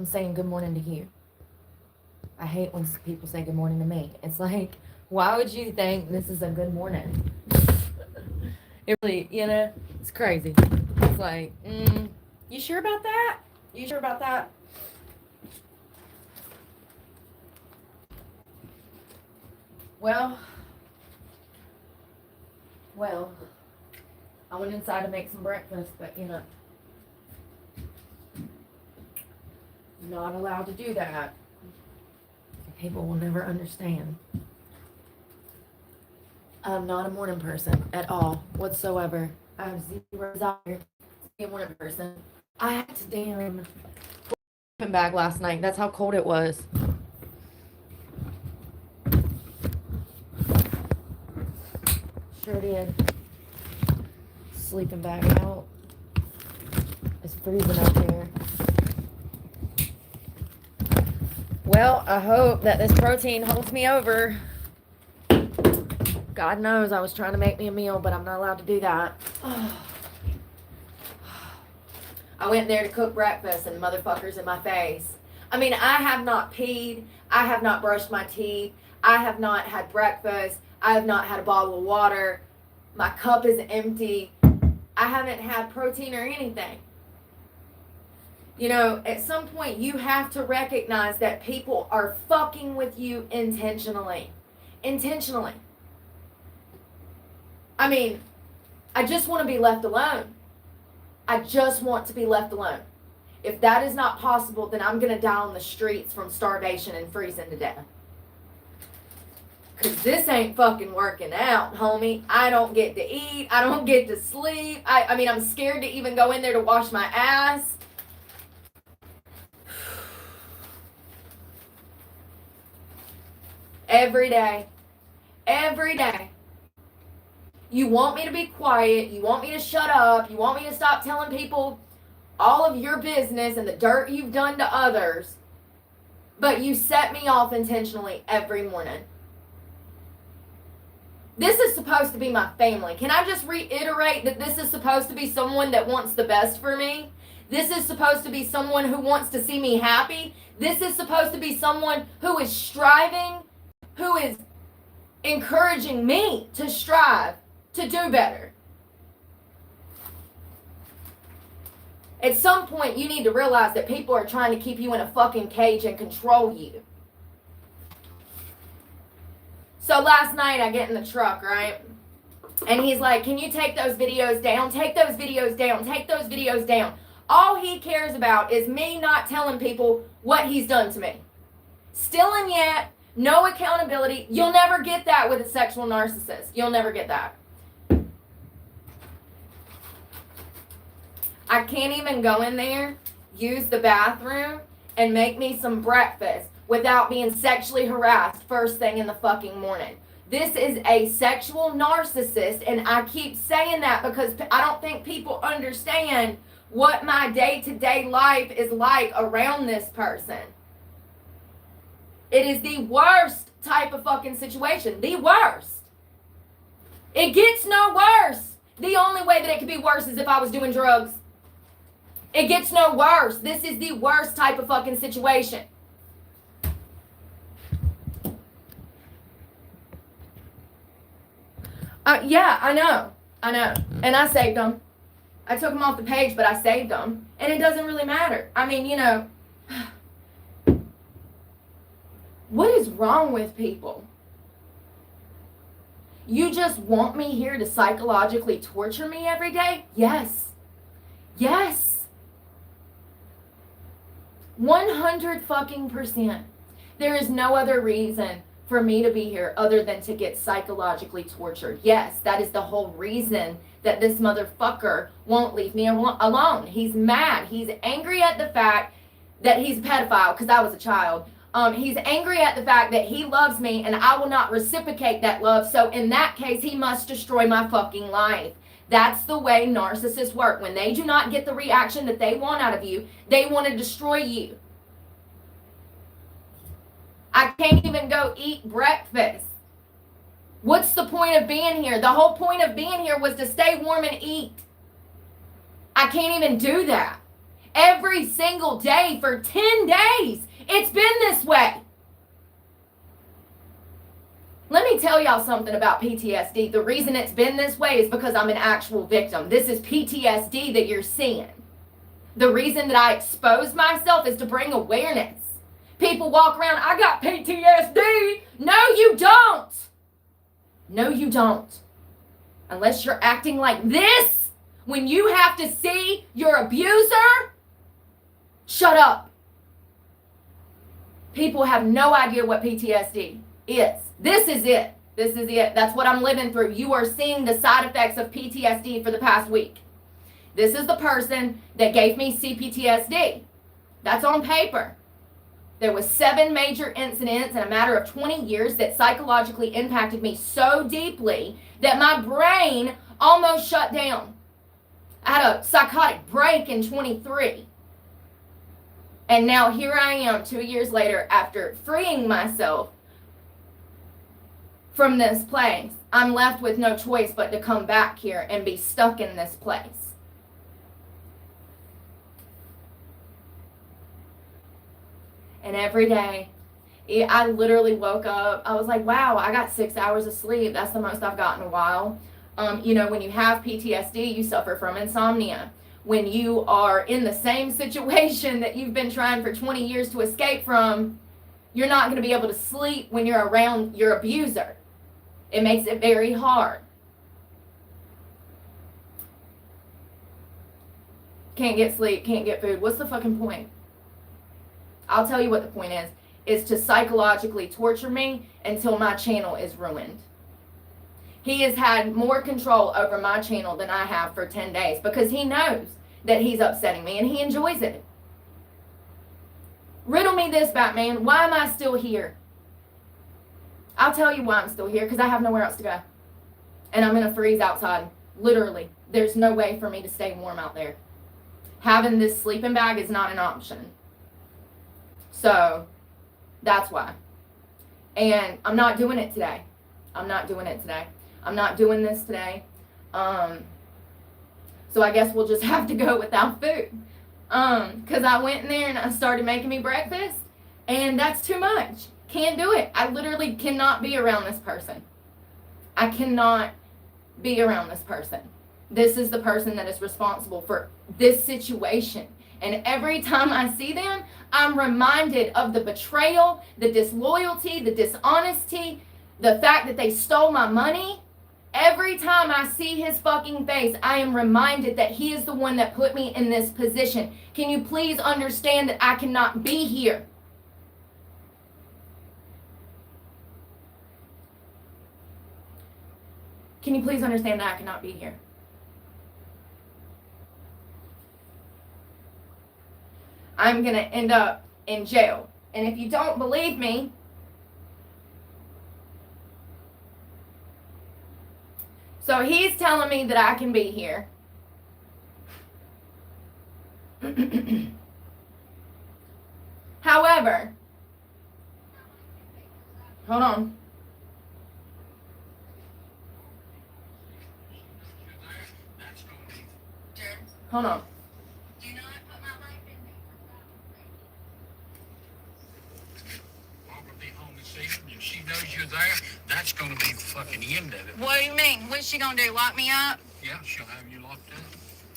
I'm saying good morning to you. I hate when people say good morning to me. It's like, why would you think this is a good morning? It really, it's crazy. It's like, you sure about that? You sure about that? Well, well, I went inside to make some breakfast, but not allowed to do that. People will never understand. I'm not a morning person at all, whatsoever. I have zero desire to be a morning person. I had to damn sleeping bag last night. That's how cold it was. Sure did. Sleeping bag out. It's freezing up here. Well, I hope that this protein holds me over. God knows I was trying to make me a meal, but I'm not allowed to do that. I went there to cook breakfast and motherfuckers in my face. I mean, I have not peed. I have not brushed my teeth. I have not had breakfast. I have not had a bottle of water. My cup is empty. I haven't had protein or anything. At some point you have to recognize that people are fucking with you intentionally. Intentionally. I mean, I just want to be left alone. I just want to be left alone. If that is not possible, then I'm going to die on the streets from starvation and freezing to death. Because this ain't fucking working out, homie. I don't get to eat. I don't get to sleep. I mean, I'm scared to even go in there to wash my ass. Every day. Every day. You want me to be quiet. You want me to shut up. You want me to stop telling people all of your business and the dirt you've done to others. But you set me off intentionally every morning. This is supposed to be my family. Can I just reiterate that this is supposed to be someone that wants the best for me? This is supposed to be someone who wants to see me happy. This is supposed to be someone who is striving, who is encouraging me to strive, to do better. At some point, you need to realize that people are trying to keep you in a fucking cage and control you. So last night, I get in the truck, right? And he's like, can you take those videos down? Take those videos down. Take those videos down. All he cares about is me not telling people what he's done to me. Still and yet, no accountability. You'll never get that with a sexual narcissist. You'll never get that. I can't even go in there, use the bathroom, and make me some breakfast without being sexually harassed first thing in the fucking morning. This is a sexual narcissist, and I keep saying that because I don't think people understand what my day-to-day life is like around this person. It is the worst type of fucking situation. The worst. It gets no worse. The only way that it could be worse is if I was doing drugs. It gets no worse. This is the worst type of fucking situation. Yeah, I know. And I saved them. I took them off the page, but I saved them. And it doesn't really matter. I mean, what is wrong with people? You just want me here to psychologically torture me every day? Yes. Yes. 100 fucking %. There is no other reason for me to be here other than to get psychologically tortured. Yes, that is the whole reason that this motherfucker won't leave me alone. He's mad. He's angry at the fact that he's a pedophile because I was a child. He's angry at the fact that he loves me and I will not reciprocate that love. So in that case, he must destroy my fucking life. That's the way narcissists work. When they do not get the reaction that they want out of you, they want to destroy you. I can't even go eat breakfast. What's the point of being here? The whole point of being here was to stay warm and eat. I can't even do that. every single day for 10 days. It's been this way. Let me tell y'all something about PTSD. The reason it's been this way is because I'm an actual victim. This is PTSD that you're seeing. The reason that I expose myself is to bring awareness. People walk around, I got PTSD. No, you don't. No, you don't. Unless you're acting like this when you have to see your abuser, shut up. People have no idea what PTSD is. This is it. This is it. That's what I'm living through. You are seeing the side effects of PTSD for the past week. This is the person that gave me CPTSD. That's on paper. There was 7 major incidents in a matter of 20 years that psychologically impacted me so deeply that my brain almost shut down. I had a psychotic break in 23. And now here I am 2 years later after freeing myself from this place. I'm left with no choice but to come back here and be stuck in this place. And every day, I literally woke up. I was like, wow, I got 6 hours of sleep. That's the most I've gotten in a while. When you have PTSD, you suffer from insomnia. When you are in the same situation that you've been trying for 20 years to escape from, you're not going to be able to sleep when you're around your abuser. It makes it very hard. Can't get sleep, can't get food. What's the fucking point? I'll tell you what the point is to psychologically torture me until my channel is ruined. He has had more control over my channel than I have for 10 days because he knows that he's upsetting me and he enjoys it. Riddle me this, Batman. Why am I still here? I'll tell you why I'm still here, because I have nowhere else to go. And I'm going to freeze outside. Literally. There's no way for me to stay warm out there. Having this sleeping bag is not an option. So, that's why. And I'm not doing it today. I'm not doing it today. I'm not doing this today. So I guess we'll just have to go without food. Because I went in there and I started making me breakfast. And that's too much. Can't do it. I literally cannot be around this person. I cannot be around this person. This is the person that is responsible for this situation. And every time I see them, I'm reminded of the betrayal, the disloyalty, the dishonesty, the fact that they stole my money. Every time I see his fucking face, I am reminded that he is the one that put me in this position. Can you please understand that I cannot be here? Can you please understand that I cannot be here? I'm going to end up in jail. And if you don't believe me, so he's telling me that I can be here. However, hold on. Hold on. Do not put my life in Barbara will be home this evening. If she knows you're there, that's going to be the fucking end of it. What do you mean? What's she gonna do? Lock me up? Yeah, she'll have you locked up.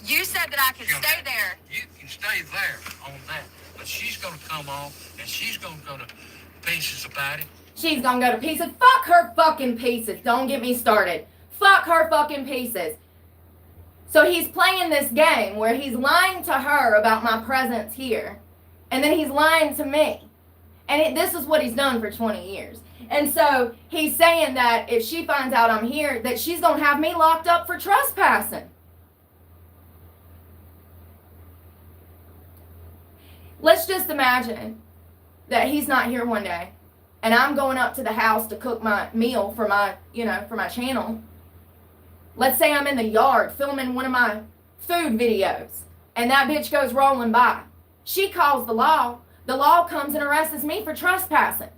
You said that I could stay there. You can stay there on that. But she's going to come on, and she's going to go to pieces about it. She's going to go to pieces. Fuck her fucking pieces. Don't get me started. Fuck her fucking pieces. So he's playing this game where he's lying to her about my presence here. And then he's lying to me. And this is what he's done for 20 years. And so he's saying that if she finds out I'm here, that she's going to have me locked up for trespassing. Let's just imagine that he's not here one day. And I'm going up to the house to cook my meal for my, for my channel. Let's say I'm in the yard filming one of my food videos. And that bitch goes rolling by. She calls the law. The law comes and arrests me for trespassing.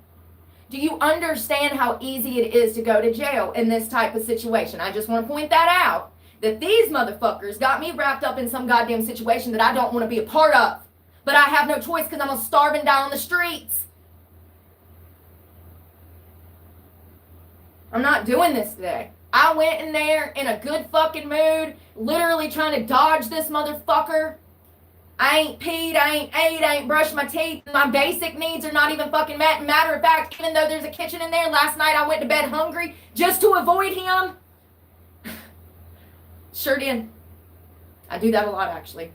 Do you understand how easy it is to go to jail in this type of situation? I just want to point that out. that these motherfuckers got me wrapped up in some goddamn situation that I don't want to be a part of. But I have no choice because I'm going to starve and die on the streets. I'm not doing this today. I went in there in a good fucking mood, literally trying to dodge this motherfucker. I ain't peed, I ain't ate, I ain't brushed my teeth. My basic needs are not even fucking met. Matter of fact, even though there's a kitchen in there, last night I went to bed hungry just to avoid him. Sure did. I do that a lot, actually.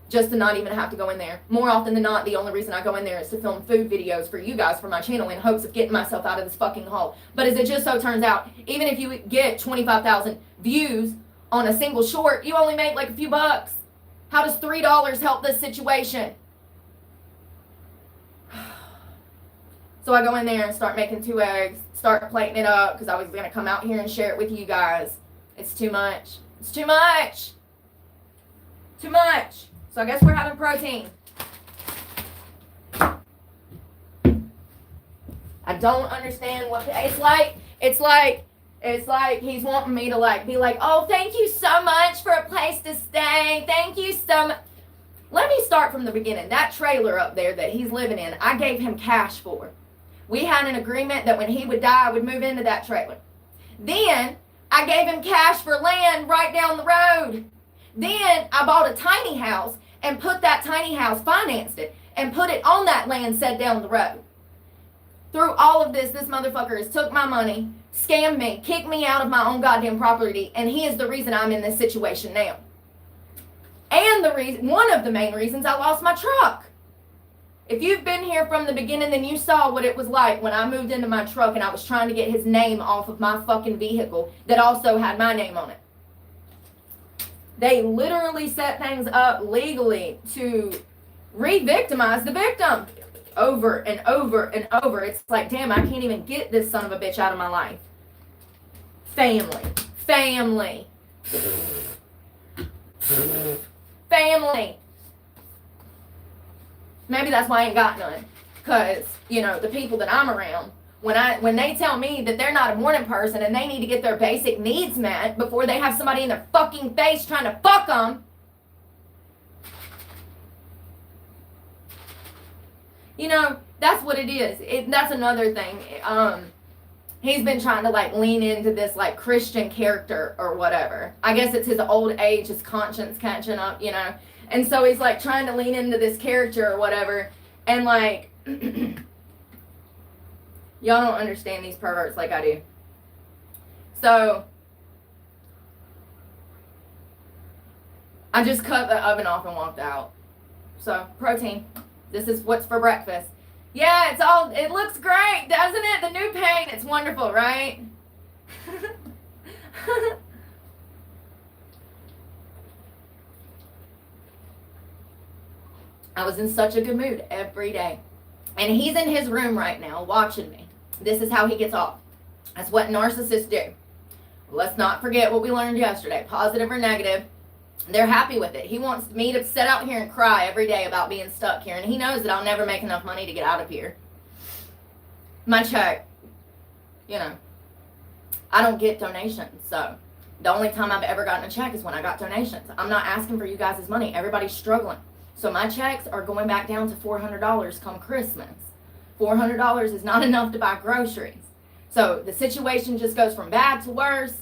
Just to not even have to go in there. More often than not, the only reason I go in there is to film food videos for you guys for my channel in hopes of getting myself out of this fucking hole. But as it just so turns out, even if you get 25,000 views on a single short, you only make like a few bucks. How does $3 help this situation? So I go in there and start making 2 eggs, start plating it up because I was going to come out here and share it with you guys. It's too much. It's too much. Too much. So I guess we're having protein. I don't understand what it's like he's wanting me to like be like, oh, thank you so much for a place to stay. Thank you so much. Let me start from the beginning. That trailer up there that he's living in, I gave him cash for. We had an agreement that when he would die, I would move into that trailer. Then I gave him cash for land right down the road. Then I bought a tiny house and put that tiny house, financed it, and put it on that land set down the road. Through all of this motherfucker has took my money, scammed me, kicked me out of my own goddamn property, and he is the reason I'm in this situation now. And one of the main reasons I lost my truck. If you've been here from the beginning, then you saw what it was like when I moved into my truck and I was trying to get his name off of my fucking vehicle that also had my name on it. They literally set things up legally to re-victimize the victim over and over and over. It's like, damn, I can't even get this son of a bitch out of my life. Family. Family. Family. Maybe that's why I ain't got none. Because, you know, the people that I'm around, when they tell me that they're not a morning person and they need to get their basic needs met before they have somebody in their fucking face trying to fuck them, you know, that's what it is. That's another thing. He's been trying to like lean into this like Christian character or whatever. I guess it's his old age, his conscience catching up, you know. And so he's like trying to lean into this character or whatever. And like, y'all don't understand these perverts like I do. So I just cut the oven off and walked out. So protein. This is what's for breakfast. Yeah, it looks great, doesn't it? The new paint, it's wonderful, right? I was in such a good mood every day. And he's in his room right now watching me. This is how he gets off. That's what narcissists do. Let's not forget what we learned yesterday. Positive or negative, they're happy with it. He wants me to sit out here and cry every day about being stuck here. And he knows that I'll never make enough money to get out of here. My check, you know, I don't get donations. So the only time I've ever gotten a check is when I got donations. I'm not asking for you guys' money. Everybody's struggling. So my checks are going back down to $400 come Christmas. $400 is not enough to buy groceries. So the situation just goes from bad to worse,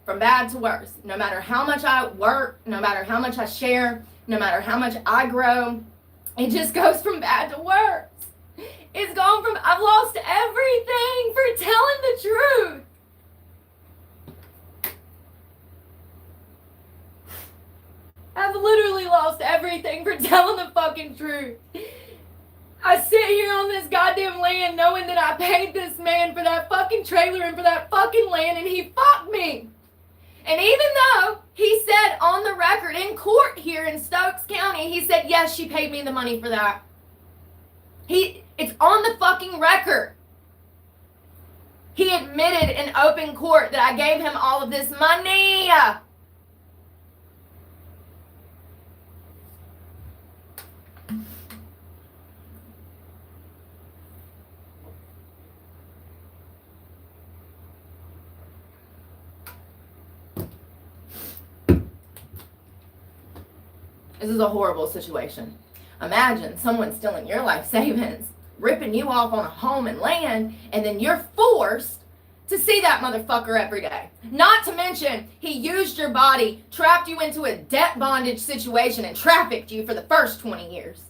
from bad to worse. No matter how much I work, no matter how much I share, no matter how much I grow, it just goes from bad to worse. It's gone from, I've lost everything for telling the truth. I've literally lost everything for telling the fucking truth. I sit here on this goddamn land knowing that I paid this man for that fucking trailer and for that fucking land, and he fucked me. And even though he said on the record in court here in Stokes County, he said, yes, she paid me the money for that. It's on the fucking record. He admitted in open court that I gave him all of this money. This is a horrible situation. Imagine someone stealing your life savings, ripping you off on a home and land, and then you're forced to see that motherfucker every day. Not to mention, he used your body, trapped you into a debt bondage situation, and trafficked you for the first 20 years.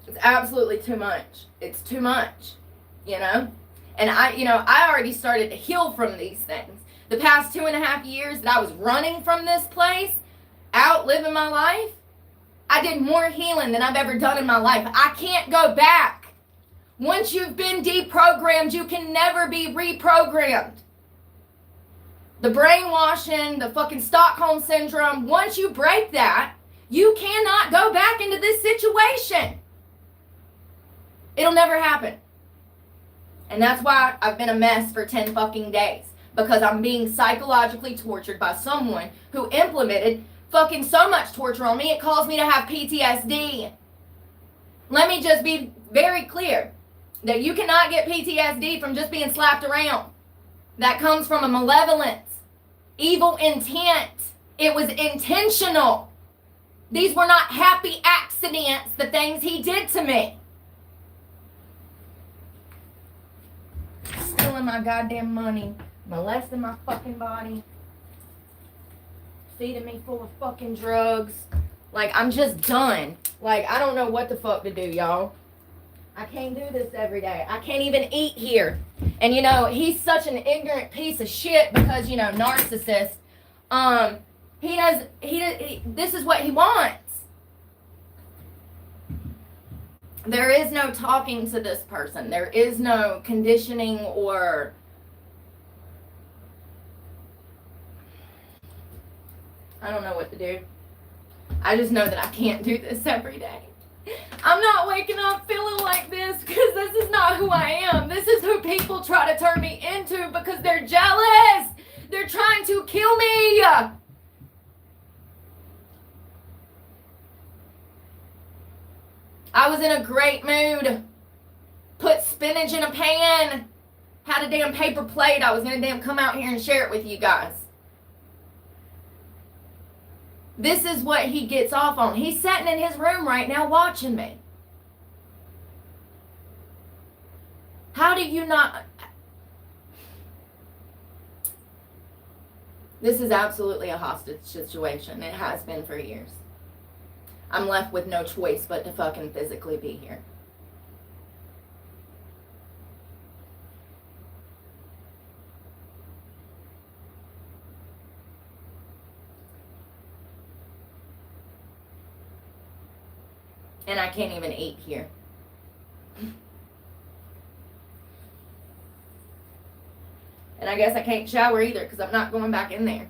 It's absolutely too much. It's too much, you know? And I already started to heal from these things. The past 2.5 years that I was running from this place, out living my life, I did more healing than I've ever done in my life. I can't go back. Once you've been deprogrammed, you can never be reprogrammed. The brainwashing, the fucking Stockholm syndrome, once you break that, you cannot go back into this situation. It'll never happen. And that's why I've been a mess for 10 fucking days. Because I'm being psychologically tortured by someone who implemented fucking so much torture on me, it caused me to have PTSD. Let me just be very clear that you cannot get PTSD from just being slapped around. That comes from a malevolence, evil intent. It was intentional. These were not happy accidents, the things he did to me. Stealing my goddamn money, molesting my fucking body, feeding me full of fucking drugs. Like, I'm just done. Like, I don't know what the fuck to do, y'all. I can't do this every day. I can't even eat here. And, he's such an ignorant piece of shit because, narcissist. This is what he wants. There is no talking to this person. There is no conditioning or I don't know what to do. I just know that I can't do this every day. I'm not waking up feeling like this because this is not who I am. This is who people try to turn me into because they're jealous. They're trying to kill me. I was in a great mood. Put spinach in a pan. Had a damn paper plate. I was going to come out here and share it with you guys. This is what he gets off on. He's sitting in his room right now watching me. How do you not... This is absolutely a hostage situation. It has been for years. I'm left with no choice but to fucking physically be here. And I can't even eat here. And I guess I can't shower either because I'm not going back in there.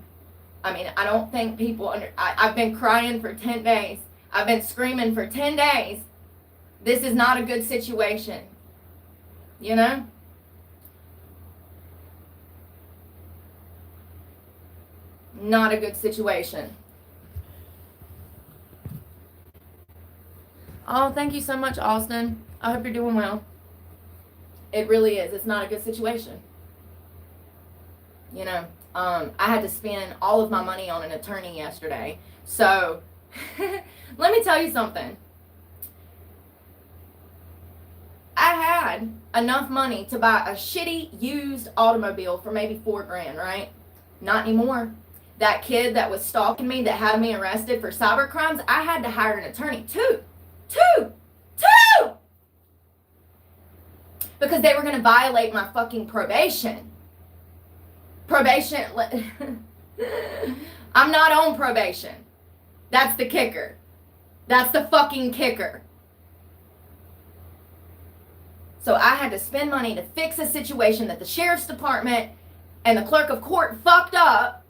I mean, I don't think people I've been crying for 10 days. I've been screaming for 10 days. This is not a good situation. Not a good situation. Oh, thank you so much, Austin. I hope you're doing well. It really is. It's not a good situation. I had to spend all of my money on an attorney yesterday. So, let me tell you something. I had enough money to buy a shitty used automobile for maybe $4,000, right? Not anymore. That kid that was stalking me, that had me arrested for cyber crimes, I had to hire an attorney. Two! Because they were going to violate my fucking probation. I'm not on probation. That's the kicker. That's the fucking kicker. So I had to spend money to fix a situation that the sheriff's department and the clerk of court fucked up.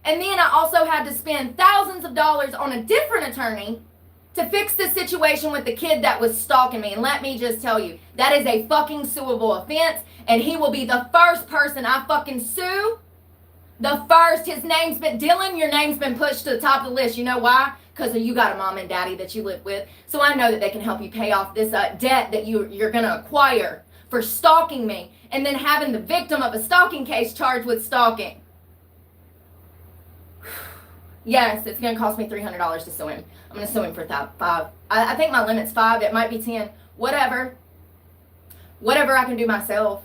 And then I also had to spend thousands of dollars on a different attorney to fix the situation with the kid that was stalking me. And let me just tell you, that is a fucking suable offense. And he will be the first person I fucking sue. The first. His name's been, Dylan, your name's been pushed to the top of the list. You know why? Because you got a mom and daddy that you live with. So I know that they can help you pay off this debt that you're going to acquire for stalking me and then having the victim of a stalking case charged with stalking. Yes, it's going to cost me $300 to sue him. I'm going to sue him for $5. I think my limit's $5. It might be $10. Whatever I can do myself.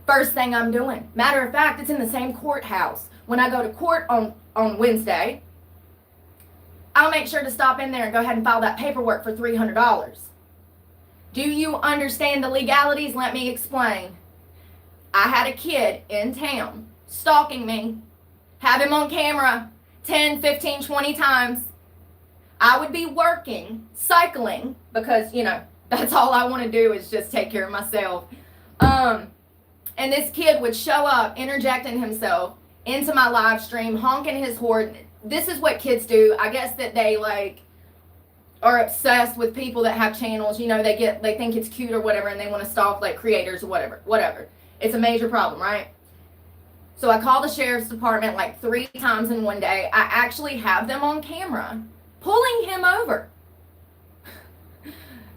First thing I'm doing. Matter of fact, it's in the same courthouse. When I go to court on Wednesday, I'll make sure to stop in there and go ahead and file that paperwork for $300. Do you understand the legalities? Let me explain. I had a kid in town stalking me, have him on camera 10, 15, 20 times. I would be working, cycling, because, you know, that's all I want to do is just take care of myself. And this kid would show up, interjecting himself into my live stream, honking his horn. This is what kids do. I guess that they, like, are obsessed with people that have channels. You know, they think it's cute or whatever, and they want to stalk, like, creators or whatever. It's a major problem, right? So I called the sheriff's department like 3 times in one day. I actually have them on camera pulling him over.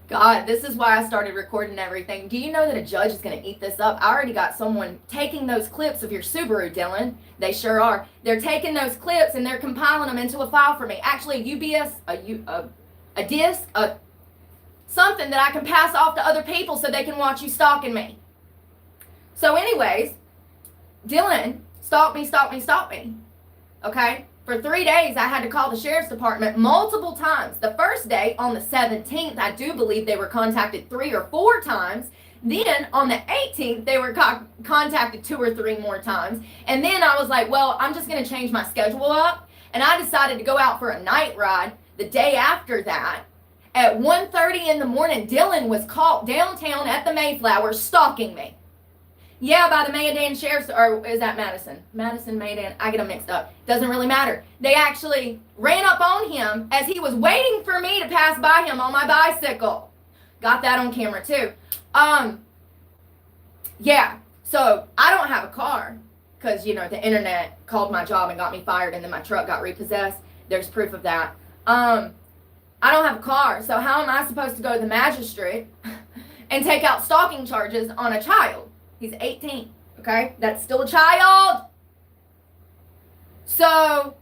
God, this is why I started recording everything. Do you know that a judge is going to eat this up? I already got someone taking those clips of your Subaru, Dylan. They sure are. They're taking those clips and they're compiling them into a file for me. Actually, a disc, something that I can pass off to other people so they can watch you stalking me. So anyways, Dylan stalked me. Okay? For 3 days, I had to call the sheriff's department multiple times. The first day, on the 17th, I do believe they were contacted 3 or 4 times. Then, on the 18th, they were contacted 2 or 3 more times. And then I was like, well, I'm just going to change my schedule up. And I decided to go out for a night ride the day after that. At 1:30 in the morning, Dylan was caught downtown at the Mayflower stalking me. Yeah, by the Mayadan Sheriff's, or is that Madison? Madison, Mayadan, I get them mixed up. Doesn't really matter. They actually ran up on him as he was waiting for me to pass by him on my bicycle. Got that on camera too. Yeah, so I don't have a car because, you know, the internet called my job and got me fired and then my truck got repossessed. There's proof of that. I don't have a car, so how am I supposed to go to the magistrate and take out stalking charges on a child? He's 18, okay? That's still a child. So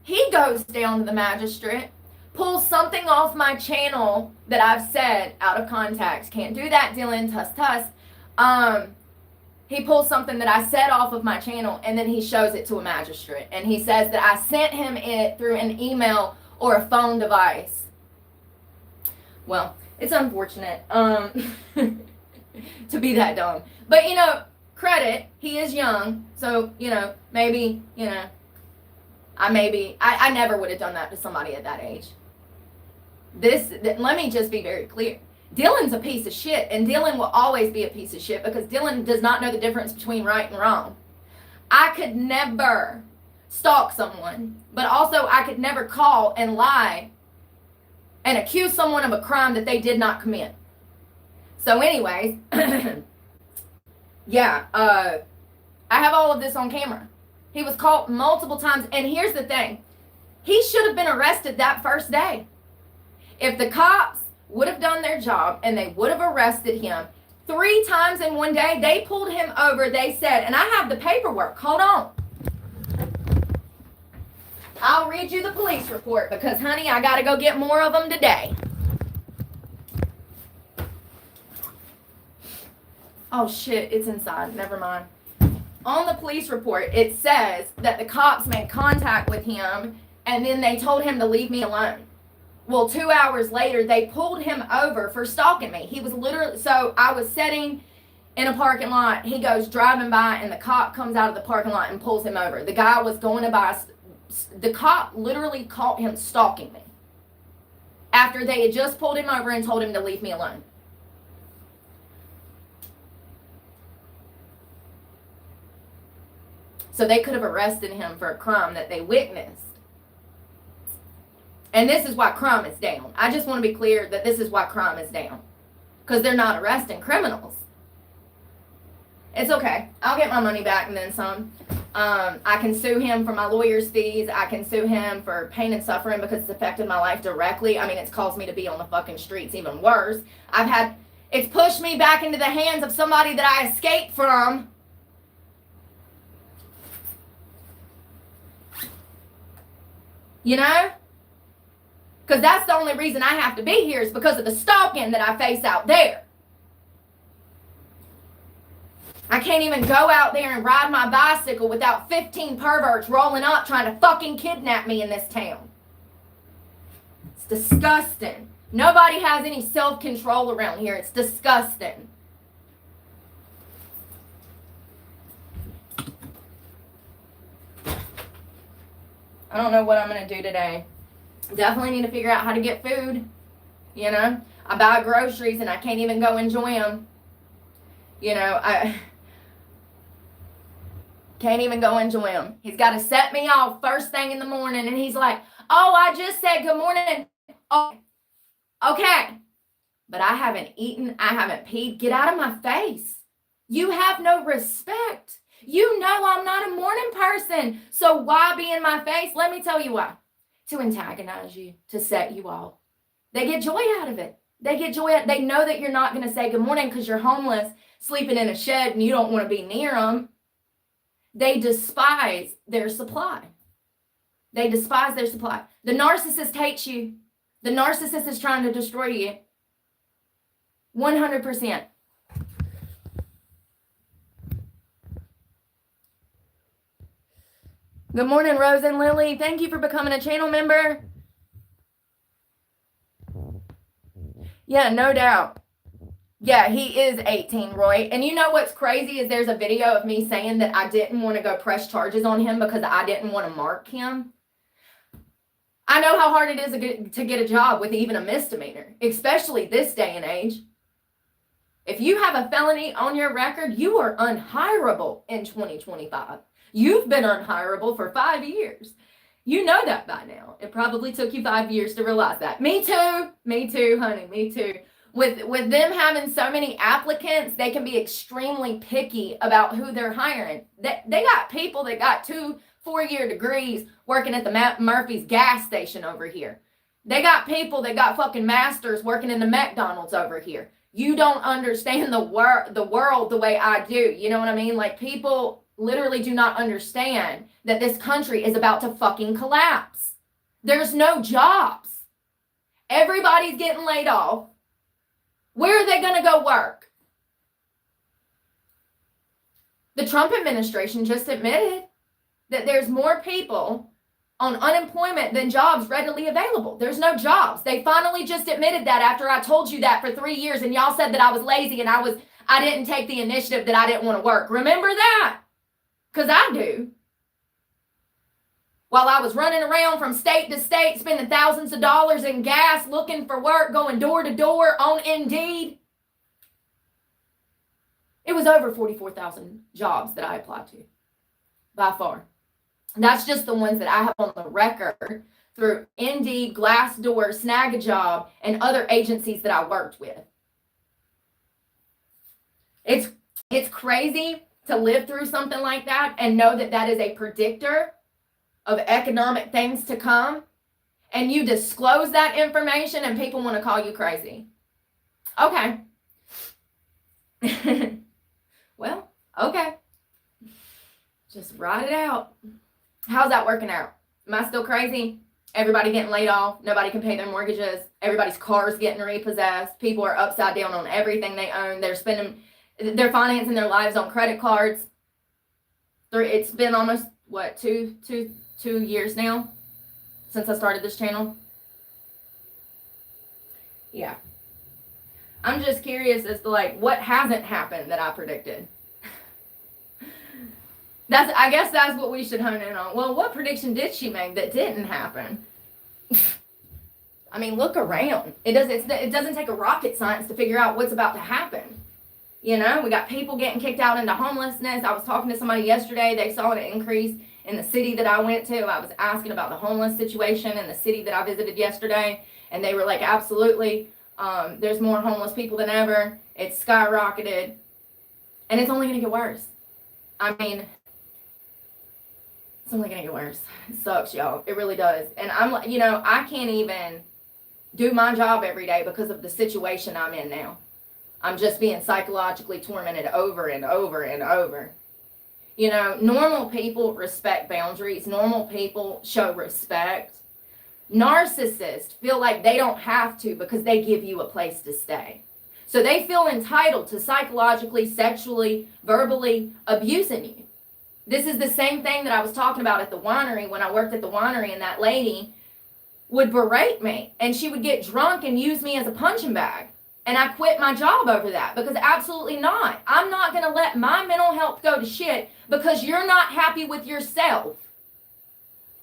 he goes down to the magistrate, pulls something off my channel that I've said out of context. Can't do that, Dylan, tuss. He pulls something that I said off of my channel, and then he shows it to a magistrate. And he says that I sent him it through an email or a phone device. Well, it's unfortunate to be that dumb. But, you know, credit, he is young, so, you know, maybe, you know, I never would have done that to somebody at that age. Let me just be very clear. Dylan's a piece of shit, and Dylan will always be a piece of shit because Dylan does not know the difference between right and wrong. I could never stalk someone, but also I could never call and lie and accuse someone of a crime that they did not commit. So anyways, yeah, I have all of this on camera. He was caught multiple times, and here's the thing. He should have been arrested that first day. If the cops would have done their job and they would have arrested him 3 times in one day, they pulled him over, they said, and I have the paperwork, hold on. I'll read you the police report because, honey, I got to go get more of them today. Oh, shit, it's inside. Never mind. On the police report, it says that the cops made contact with him and then they told him to leave me alone. Well, 2 hours later, they pulled him over for stalking me. He was literally, so I was sitting in a parking lot. He goes driving by and the cop comes out of the parking lot and pulls him over. The guy was going to buy, the cop literally caught him stalking me after they had just pulled him over and told him to leave me alone. So they could have arrested him for a crime that they witnessed. And this is why crime is down. I just want to be clear that this is why crime is down. Because they're not arresting criminals. It's okay. I'll get my money back and then some. I can sue him for my lawyer's fees. I can sue him for pain and suffering because it's affected my life directly. I mean, it's caused me to be on the fucking streets even worse. It's pushed me back into the hands of somebody that I escaped from. You know? Because that's the only reason I have to be here is because of the stalking that I face out there. I can't even go out there and ride my bicycle without 15 perverts rolling up trying to fucking kidnap me in this town. It's disgusting. Nobody has any self-control around here. It's disgusting. I don't know what I'm going to do today. Definitely need to figure out how to get food. You know, I buy groceries and I can't even go enjoy them. You know, I can't even go enjoy them. He's got to set me off first thing in the morning and he's like, oh, I just said good morning. Oh, okay. But I haven't eaten. I haven't peed. Get out of my face. You have no respect. You know I'm not a morning person. So why be in my face? Let me tell you why. To antagonize you, to set you off. They get joy out of it. They get joy out. They know that you're not going to say good morning because you're homeless, sleeping in a shed, and you don't want to be near them. They despise their supply. They despise their supply. The narcissist hates you. The narcissist is trying to destroy you. 100%. Good morning, Rose and Lily. Thank you for becoming a channel member. Yeah, no doubt. Yeah, he is 18, Roy. And you know what's crazy is there's a video of me saying that I didn't want to go press charges on him because I didn't want to mark him. I know how hard it is to get a job with even a misdemeanor, especially this day and age. If you have a felony on your record, you are unhireable in 2025. You've been unhireable for 5 years. You know that by now. It probably took you 5 years to realize that. Me too. Me too, honey. Me too. With them having so many applicants, they can be extremely picky about who they're hiring. They got people that got 2 4-year degrees working at the Murphy's gas station over here. They got people that got fucking masters working in the McDonald's over here. You don't understand the world the way I do. You know what I mean? Like, people literally do not understand that this country is about to fucking collapse. There's no jobs. Everybody's getting laid off. Where are they going to go work? The Trump administration just admitted that there's more people on unemployment than jobs readily available. There's no jobs. They finally just admitted that after I told you that for 3 years and y'all said that I was lazy and I didn't take the initiative, that I didn't want to work. Remember that? Because I do. While I was running around from state to state, spending thousands of dollars in gas, looking for work, going door to door on Indeed. It was over 44,000 jobs that I applied to, by far. That's just the ones that I have on the record through Indeed, Glassdoor, Snag a Job, and other agencies that I worked with. It's crazy to live through something like that and know that that is a predictor of economic things to come, and you disclose that information and people want to call you crazy. Okay. Well, okay. Just write it out. How's that working out? Am I still crazy? Everybody getting laid off. Nobody can pay their mortgages. Everybody's cars getting repossessed. People are upside down on everything they own. They're financing their lives on credit cards. It's been almost, what, two years now since I started this channel. Yeah. I'm just curious as to, like, what hasn't happened that I predicted. I guess that's what we should hone in on. Well, what prediction did she make that didn't happen? I mean, look around. It doesn't take a rocket science to figure out what's about to happen. You know, we got people getting kicked out into homelessness. I was talking to somebody yesterday. They saw an increase in the city that I went to. I was asking about the homeless situation in the city that I visited yesterday. And they were like, absolutely. There's more homeless people than ever. It's skyrocketed. And it's only going to get worse. I mean, it's only going to get worse. It sucks, y'all. It really does. And I'm like, you know, I can't even do my job every day because of the situation I'm in now. I'm just being psychologically tormented over and over and over. You know, normal people respect boundaries. Normal people show respect. Narcissists feel like they don't have to because they give you a place to stay. So they feel entitled to psychologically, sexually, verbally abusing you. This is the same thing that I was talking about at the winery when I worked at the winery, and that lady would berate me and she would get drunk and use me as a punching bag. And I quit my job over that because absolutely not. I'm not going to let my mental health go to shit because you're not happy with yourself.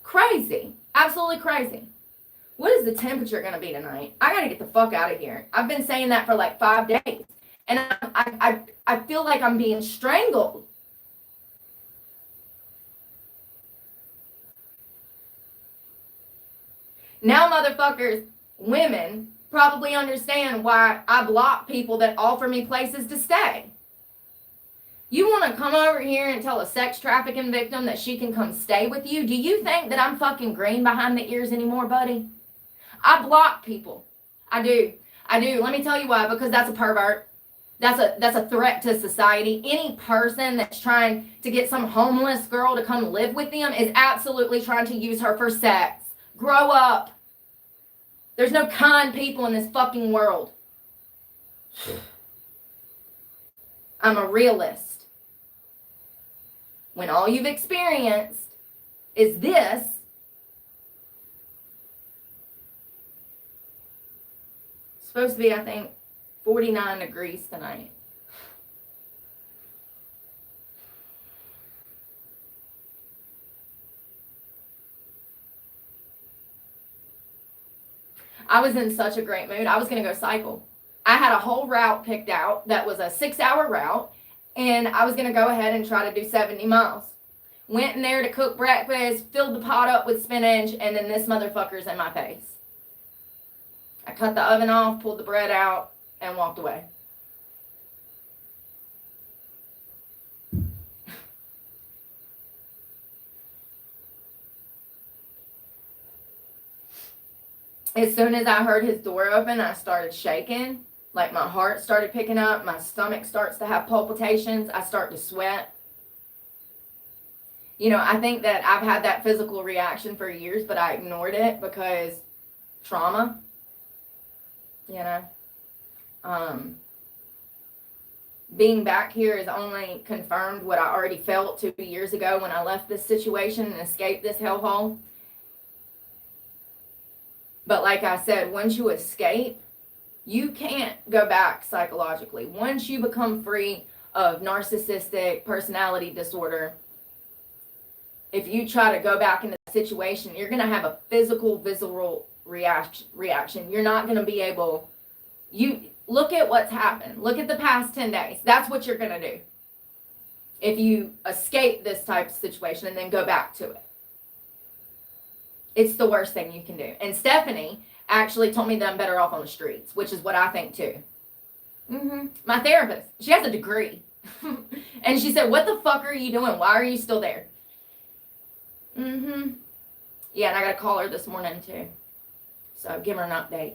Crazy. Absolutely crazy. What is the temperature going to be tonight? I got to get the fuck out of here. I've been saying that for like 5 days. And I feel like I'm being strangled. Now, motherfuckers, women probably understand why I block people that offer me places to stay. You want to come over here and tell a sex trafficking victim that she can come stay with you? Do you think that I'm fucking green behind the ears anymore, buddy? I block people. I do. Let me tell you why. Because that's a pervert. That's a threat to society. Any person that's trying to get some homeless girl to come live with them is absolutely trying to use her for sex. Grow up. There's no kind people in this fucking world. I'm a realist. When all you've experienced is this, it's supposed to be, I think, 49 degrees tonight. I was in such a great mood. I was going to go cycle. I had a whole route picked out that was a 6-hour route, and I was going to go ahead and try to do 70 miles. Went in there to cook breakfast, filled the pot up with spinach, and then this motherfucker's in my face. I cut the oven off, pulled the bread out, and walked away. As soon as I heard his door open, I started shaking. Like my heart started picking up. My stomach starts to have palpitations. I start to sweat. You know, I think that I've had that physical reaction for years, but I ignored it because trauma, you know. Being back here has only confirmed what I already felt 2 years ago when I left this situation and escaped this hellhole. But like I said, once you escape, you can't go back psychologically. Once you become free of narcissistic personality disorder, if you try to go back into the situation, you're going to have a physical, visceral reaction. You're not going to be able, you look at what's happened. Look at the past 10 days. That's what you're going to do. If you escape this type of situation and then go back to it. It's the worst thing you can do. And Stephanie actually told me that I'm better off on the streets, which is what I think too. My therapist, she has a degree. And she said, what the fuck are you doing? Why are you still there? Yeah, and I got to call her this morning too. So give her an update.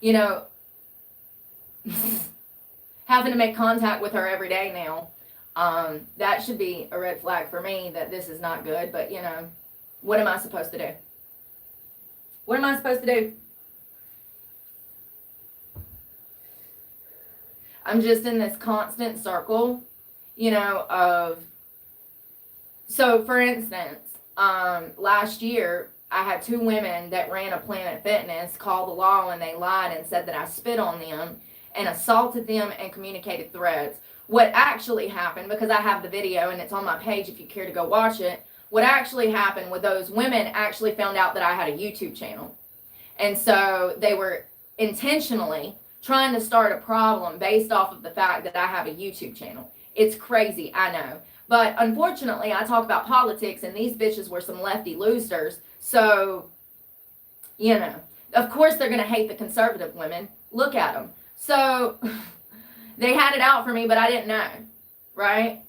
You know, having to make contact with her every day now, that should be a red flag for me that this is not good. But, you know, what am I supposed to do? What am I supposed to do? I'm just in this constant circle, you know, of, so for instance, last year, I had 2 women that ran a Planet Fitness call the law and they lied and said that I spit on them and assaulted them and communicated threats. What actually happened, because I have the video and it's on my page if you care to go watch it, what actually happened with those women actually found out that I had a YouTube channel. And so they were intentionally trying to start a problem based off of the fact that I have a YouTube channel. It's crazy, I know. But unfortunately, I talk about politics and these bitches were some lefty losers. So, you know, of course they're going to hate the conservative women. Look at them. So they had it out for me, but I didn't know, right?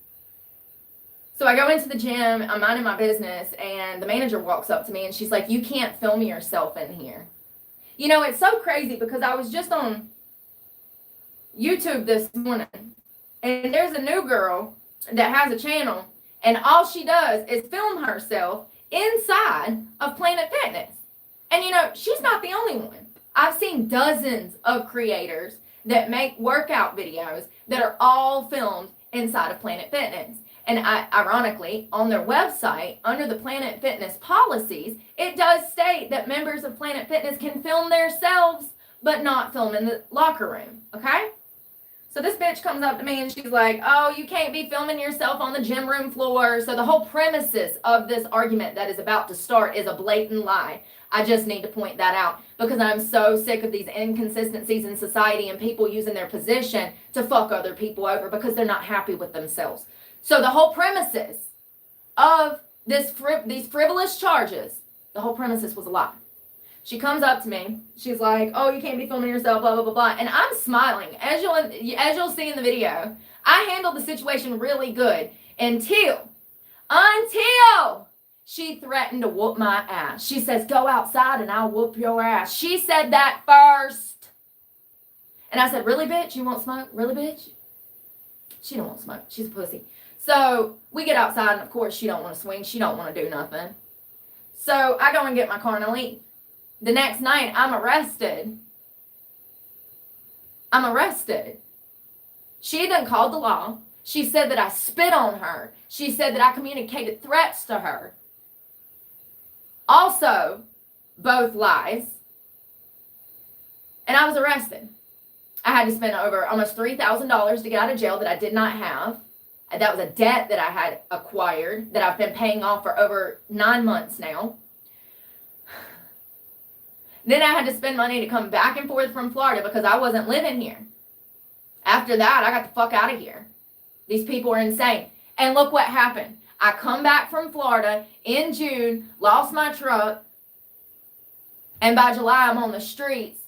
So I go into the gym, I'm minding my business, and the manager walks up to me and she's like, you can't film yourself in here. You know, it's so crazy because I was just on YouTube this morning, and there's a new girl that has a channel, and all she does is film herself inside of Planet Fitness. And you know, she's not the only one. I've seen dozens of creators that make workout videos that are all filmed inside of Planet Fitness. And ironically, on their website, under the Planet Fitness policies, it does state that members of Planet Fitness can film themselves, but not film in the locker room, okay? So this bitch comes up to me and she's like, oh, you can't be filming yourself on the gym room floor. So the whole premises of this argument that is about to start is a blatant lie. I just need to point that out because I'm so sick of these inconsistencies in society and people using their position to fuck other people over because they're not happy with themselves. So the whole premises of these frivolous charges, the whole premises was a lie. She comes up to me. She's like, oh, you can't be filming yourself, blah, blah, blah, blah. And I'm smiling. As you'll see in the video, I handled the situation really good until she threatened to whoop my ass. She says, go outside and I'll whoop your ass. She said that first. And I said, really, bitch? You won't smoke? Really, bitch? She don't want to smoke. She's a pussy. So we get outside, and of course, she don't want to swing. She don't want to do nothing. So I go and get my car and I leave. The next night, I'm arrested. She then called the law. She said that I spit on her. She said that I communicated threats to her. Also, both lies. And I was arrested. I had to spend over almost $3,000 to get out of jail that I did not have. That was a debt that I had acquired that I've been paying off for over 9 months now. Then I had to spend money to come back and forth from Florida because I wasn't living here. After that, I got the fuck out of here. These people are insane. And look what happened. I come back from Florida in June, lost my truck, and by July, I'm on the streets.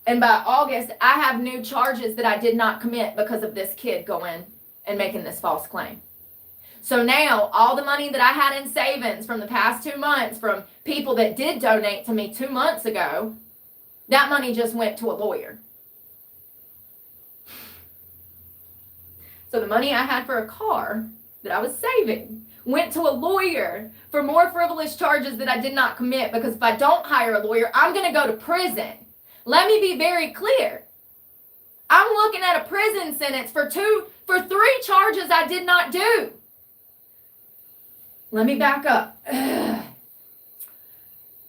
And by August, I have new charges that I did not commit because of this kid going and making this false claim. So now, all the money that I had in savings from the past 2 months from people that did donate to me 2 months ago, that money just went to a lawyer. So the money I had for a car that I was saving went to a lawyer for more frivolous charges that I did not commit, because if I don't hire a lawyer, I'm going to go to prison. Let me be very clear. I'm looking at a prison sentence for 3 charges I did not do. Let me back up.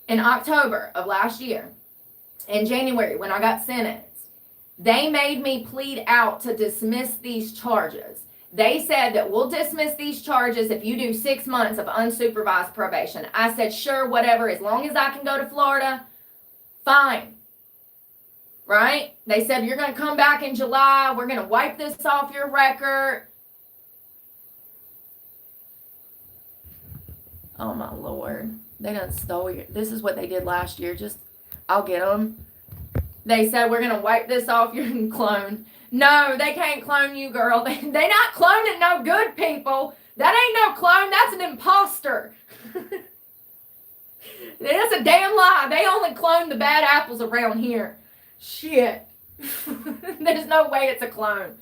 In October of last year, in January, when I got sentenced, they made me plead out to dismiss these charges. They said that we'll dismiss these charges if you do 6 months of unsupervised probation. I said, sure, whatever, as long as I can go to Florida, fine. Right? They said, you're going to come back in July. We're going to wipe this off your record. Oh, my Lord. They done stole your... This is what they did last year. I'll get them. They said, we're going to wipe this off your clone. No, they can't clone you, girl. They not cloning no good people. That ain't no clone. That's an imposter. That's a damn lie. They only clone the bad apples around here. Shit. There's no way it's a clone.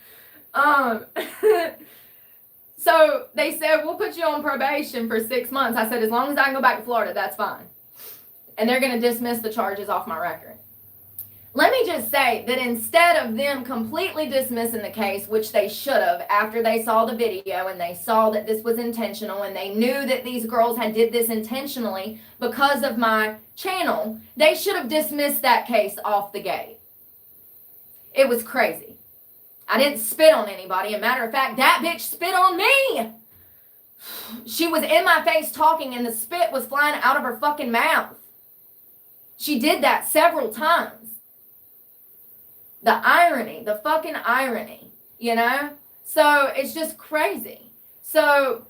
So they said, we'll put you on probation for 6 months. I said, as long as I can go back to Florida, that's fine. And they're going to dismiss the charges off my record. Let me just say that instead of them completely dismissing the case, which they should have after they saw the video and they saw that this was intentional and they knew that these girls had did this intentionally because of my channel, they should have dismissed that case off the gate. It was crazy. I didn't spit on anybody. As a matter of fact, that bitch spit on me. She was in my face talking and the spit was flying out of her fucking mouth. She did that several times. The irony, the fucking irony, you know? So it's just crazy. So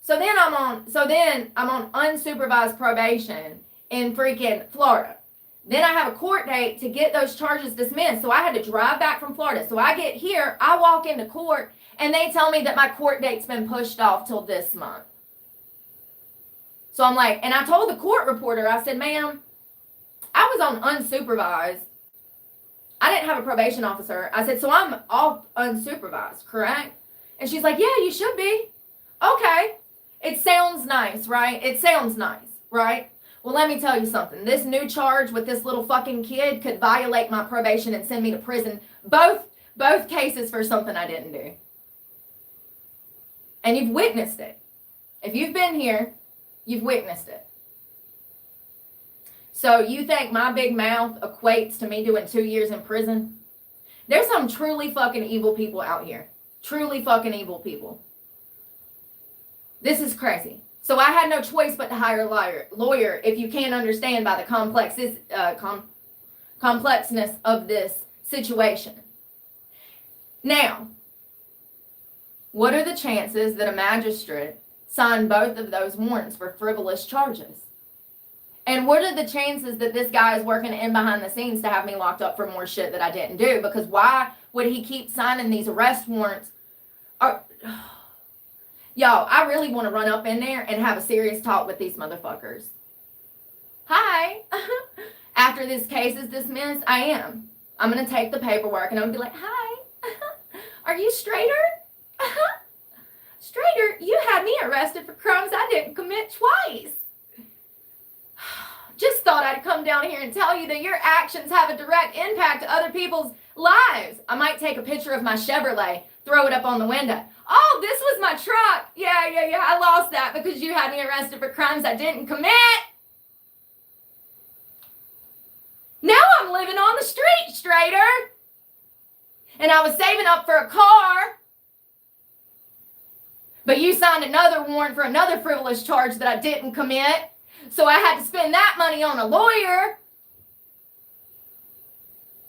then I'm on unsupervised probation in freaking Florida. Then I have a court date to get those charges dismissed. So I had to drive back from Florida. So I get here, I walk into court, and they tell me that my court date's been pushed off till this month. So I'm like, and I told the court reporter, I said, ma'am, I was on unsupervised. I didn't have a probation officer. I said, so I'm off unsupervised, correct? And she's like, yeah, you should be. Okay. It sounds nice, right? It sounds nice, right? Well, let me tell you something. This new charge with this little fucking kid could violate my probation and send me to prison. Both cases for something I didn't do. And you've witnessed it. If you've been here, you've witnessed it. So you think my big mouth equates to me doing 2 years in prison? There's some truly fucking evil people out here. Truly fucking evil people. This is crazy. So I had no choice but to hire a lawyer if you can't understand by the complexness of this situation. Now, what are the chances that a magistrate signed both of those warrants for frivolous charges? And what are the chances that this guy is working in behind the scenes to have me locked up for more shit that I didn't do? Because why would he keep signing these arrest warrants? Y'all, I really want to run up in there and have a serious talk with these motherfuckers. Hi. After this case is dismissed, I am. I'm going to take the paperwork and I'm going to be like, hi. Are you Strader? Strader, you had me arrested for crimes I didn't commit twice. Just thought I'd come down here and tell you that your actions have a direct impact to other people's lives. I might take a picture of my Chevrolet, throw it up on the window. Oh, this was my truck. Yeah. I lost that because you had me arrested for crimes I didn't commit. Now I'm living on the street, Strader. And I was saving up for a car. But you signed another warrant for another frivolous charge that I didn't commit. So I had to spend that money on a lawyer.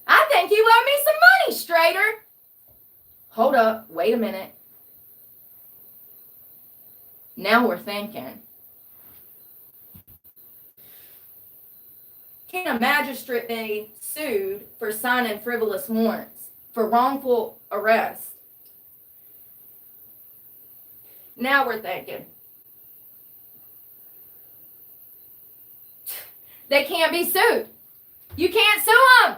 I think you owe me some money, Strader. Hold up. Wait a minute. Now we're thinking. Can a magistrate be sued for signing frivolous warrants for wrongful arrest? Now we're thinking. They can't be sued. You can't sue them.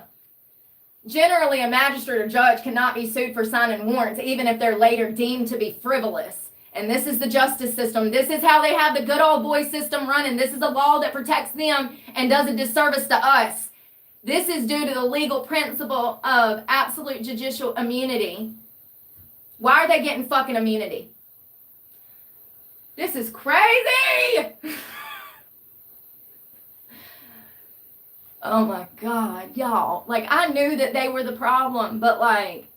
Generally, a magistrate or judge cannot be sued for signing warrants, even if they're later deemed to be frivolous. And this is the justice system. This is how they have the good old boy system running. This is a law that protects them and does a disservice to us. This is due to the legal principle of absolute judicial immunity. Why are they getting fucking immunity? This is crazy! Oh my God, y'all. Like, I knew that they were the problem, but like,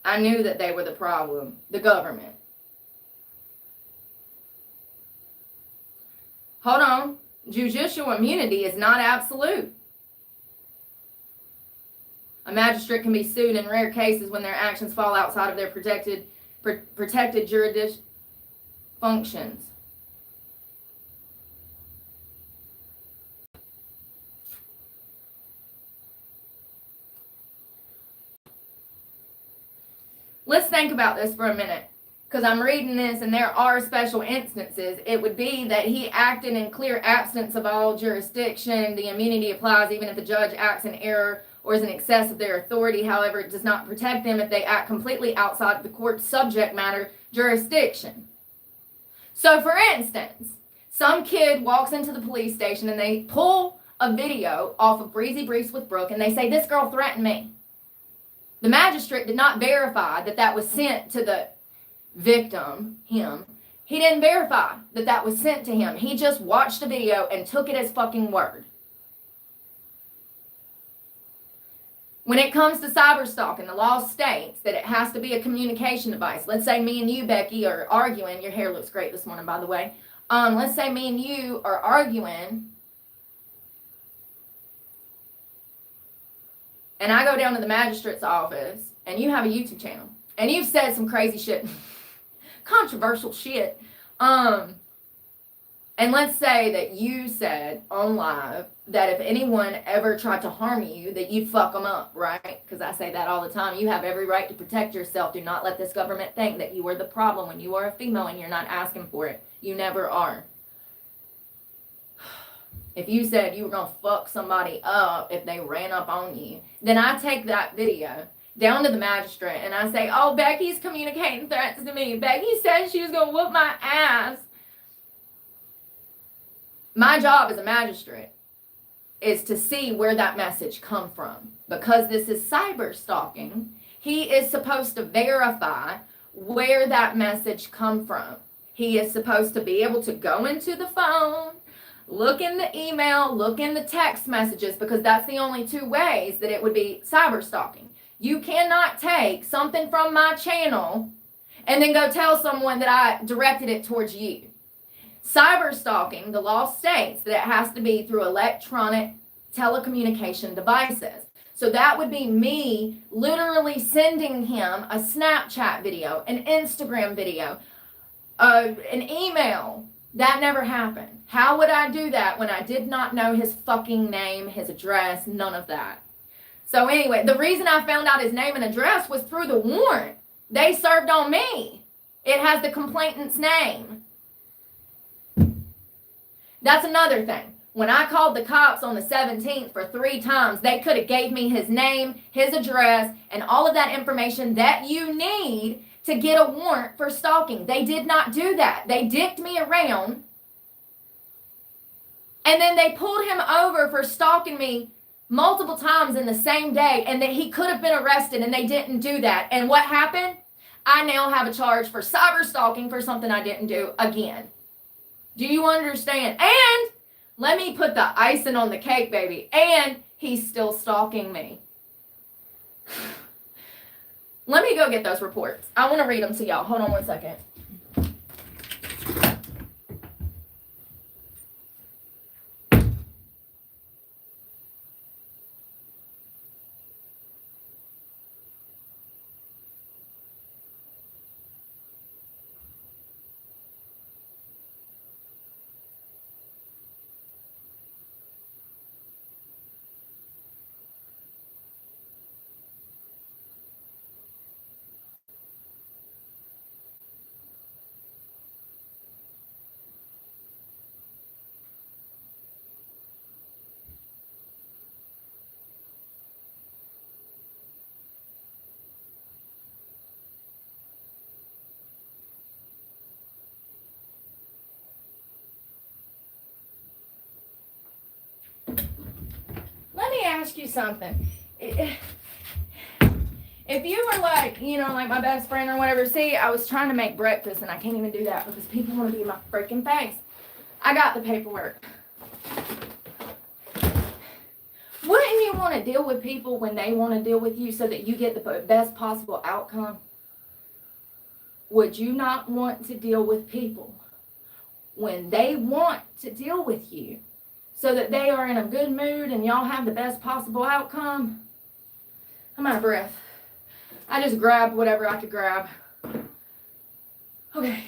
I knew that they were the problem. The government. Hold on. Judicial immunity is not absolute. A magistrate can be sued in rare cases when their actions fall outside of their protected jurisdiction functions. Let's think about this for a minute, because I'm reading this and there are special instances. It would be that he acted in clear absence of all jurisdiction. The immunity applies even if the judge acts in error or is in excess of their authority. However, it does not protect them if they act completely outside of the court's subject matter jurisdiction. So, for instance, some kid walks into the police station and they pull a video off of Breezy Briefs with Brooke and they say, this girl threatened me. The magistrate did not verify that that was sent to the victim, him. He didn't verify that that was sent to him. He just watched the video and took it as fucking word. When it comes to cyber stalking, the law states that it has to be a communication device. Let's say me and you, Becky, are arguing. Your hair looks great this morning, by the way. Let's say me and you are arguing. And I go down to the magistrate's office, and you have a YouTube channel, and you've said some crazy shit, controversial shit. And let's say that you said on live that if anyone ever tried to harm you, that you'd fuck them up, right? Because I say that all the time. You have every right to protect yourself. Do not let this government think that you are the problem when you are a female and you're not asking for it. You never are. if you said you were going to fuck somebody up if they ran up on you, then I take that video down to the magistrate and I say, oh, Becky's communicating threats to me. Becky said she was going to whoop my ass. My job as a magistrate is to see where that message come from. Because this is cyber stalking, he is supposed to verify where that message come from. He is supposed to be able to go into the phone, look in the email, look in the text messages, because that's the only two ways that it would be cyber stalking. You cannot take something from my channel and then go tell someone that I directed it towards you. Cyber stalking, the law states that it has to be through electronic telecommunication devices. So that would be me literally sending him a Snapchat video, an Instagram video, an email. That never happened. How would I do that when I did not know his fucking name, his address, none of that? So anyway, the reason I found out his name and address was through the warrant they served on me. It has the complainant's name. That's another thing. When I called the cops on the 17th for 3 times, they could have gave me his name, his address, and all of that information that you need to get a warrant for stalking. They did not do that. They dicked me around. And then they pulled him over for stalking me multiple times in the same day, and that he could have been arrested, and they didn't do that. And what happened? I now have a charge for cyber stalking for something I didn't do again. Do you understand? And let me put the icing on the cake, baby. And he's still stalking me. Let me go get those reports. I want to read them to y'all. Hold on one second. Let me ask you something. If you were like, like my best friend or whatever, see, I was trying to make breakfast and I can't even do that because people want to be in my freaking face. I got the paperwork. Wouldn't you want to deal with people when they want to deal with you so that you get the best possible outcome? Would you not want to deal with people when they want to deal with you so that they are in a good mood and y'all have the best possible outcome? I'm out of breath. I just grabbed whatever I could grab. Okay.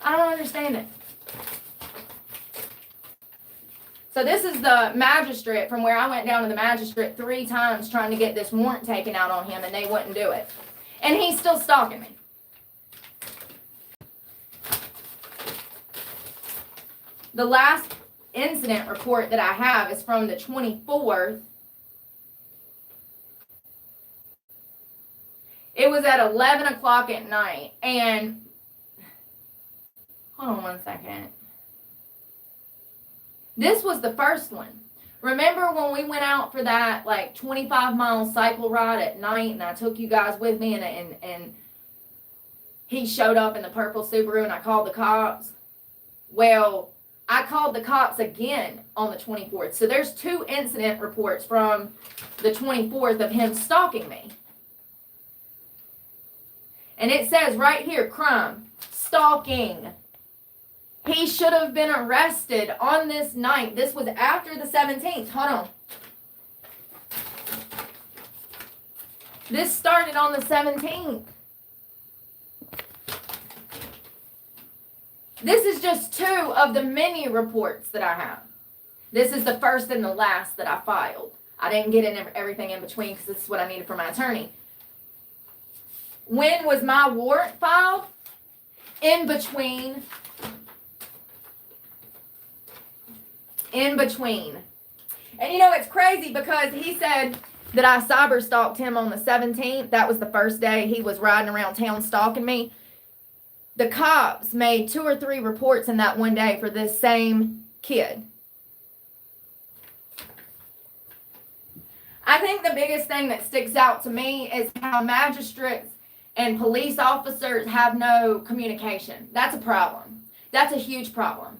I don't understand it. So this is the magistrate from where I went down to the magistrate 3 times trying to get this warrant taken out on him, and they wouldn't do it. And he's still stalking me. The last incident report that I have is from the 24th. It was at 11 o'clock at night, and hold on one second. This was the first one. Remember when we went out for that 25-mile cycle ride at night, and I took you guys with me, and he showed up in the purple Subaru, and I called the cops? Well, I called the cops again on the 24th. So there's 2 incident reports from the 24th of him stalking me. And it says right here, crime, stalking. He should have been arrested on this night. This was after the 17th. Hold on. This started on the 17th. This is just 2 of the many reports that I have. This is the first and the last that I filed. I didn't get in everything in between because this is what I needed for my attorney. When was my warrant filed? In between in between. And you know, it's crazy because he said that I cyber stalked him on the 17th. That was the first day he was riding around town stalking me. The cops made 2 or 3 reports in that one day for this same kid. I think the biggest thing that sticks out to me is how magistrates and police officers have no communication. That's a problem. That's a huge problem.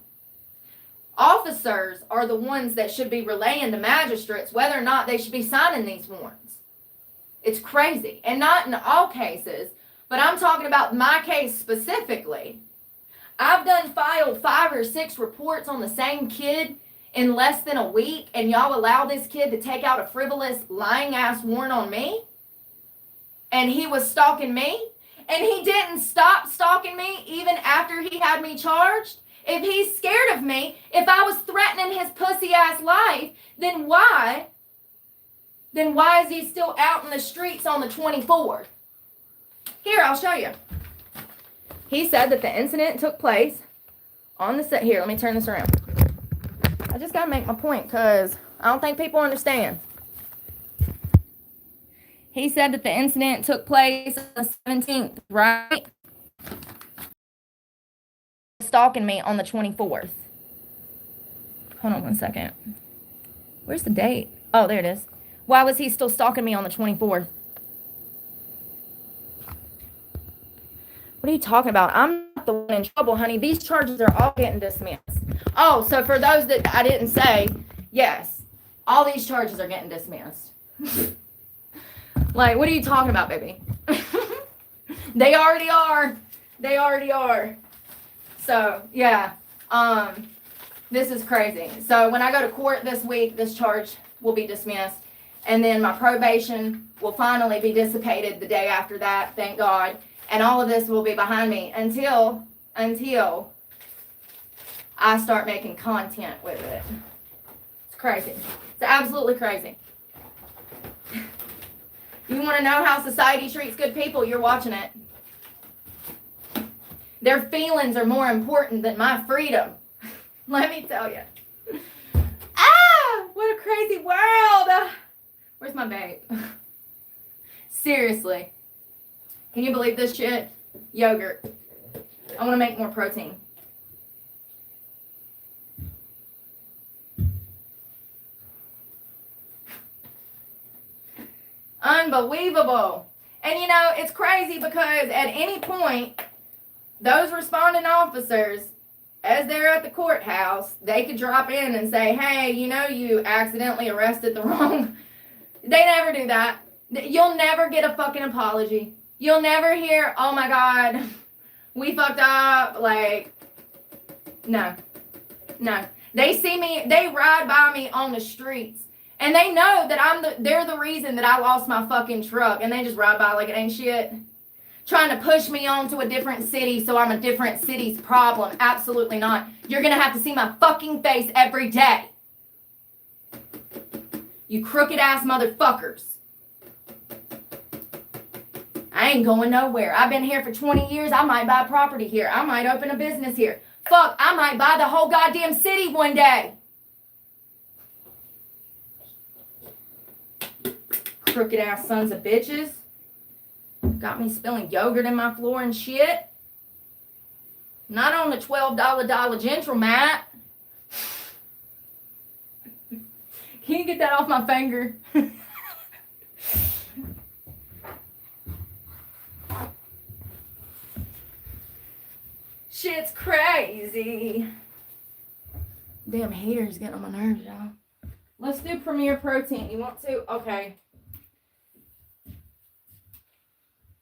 Officers are the ones that should be relaying to magistrates whether or not they should be signing these warrants. It's crazy. And not in all cases, but I'm talking about my case specifically. I've filed 5 or 6 reports on the same kid in less than a week, and y'all allow this kid to take out a frivolous, lying-ass warrant on me? And he was stalking me? And he didn't stop stalking me even after he had me charged? If he's scared of me, if I was threatening his pussy-ass life, then why is he still out in the streets on the 24th? Here, I'll show you. He said that the incident took place on the set. Here, let me turn this around. I just got to make my point because I don't think people understand. He said that the incident took place on the 17th, right? Stalking me on the 24th. Hold on one second. Where's the date? Oh, there it is. Why was he still stalking me on the 24th? What are you talking about? I'm not the one in trouble, honey. These charges are all getting dismissed. Oh, so for those that I didn't say, yes, all these charges are getting dismissed. Like, what are you talking about, baby? They already are. They already are. So, yeah, this is crazy. So when I go to court this week, this charge will be dismissed. And then my probation will finally be dissipated the day after that, thank God. And all of this will be behind me until I start making content with it. It's crazy. It's absolutely crazy. You want to know how society treats good people? You're watching it. Their feelings are more important than my freedom. Let me tell you. Ah, what a crazy world. Where's my babe? Seriously. Can you believe this shit? Yogurt. I want to make more protein. Unbelievable. And you know, it's crazy because at any point, those responding officers, as they're at the courthouse, they could drop in and say, hey, you know, you accidentally arrested the wrong. They never do that. You'll never get a fucking apology. You'll never hear, oh my God, we fucked up. Like, no. They see me, they ride by me on the streets. And they know that they're the reason that I lost my fucking truck. And they just ride by like it ain't shit. Trying to push me on to a different city so I'm a different city's problem. Absolutely not. You're going to have to see my fucking face every day. You crooked ass motherfuckers. I ain't going nowhere. I've been here for 20 years. I might buy property here. I might open a business here. Fuck, I might buy the whole goddamn city one day. Crooked ass sons of bitches. Got me spilling yogurt in my floor and shit. Not on the $12 Dollar General mat. Can you get that off my finger? Shit's crazy. Damn heater's getting on my nerves, y'all. Let's do Premier Protein. You want to? Okay.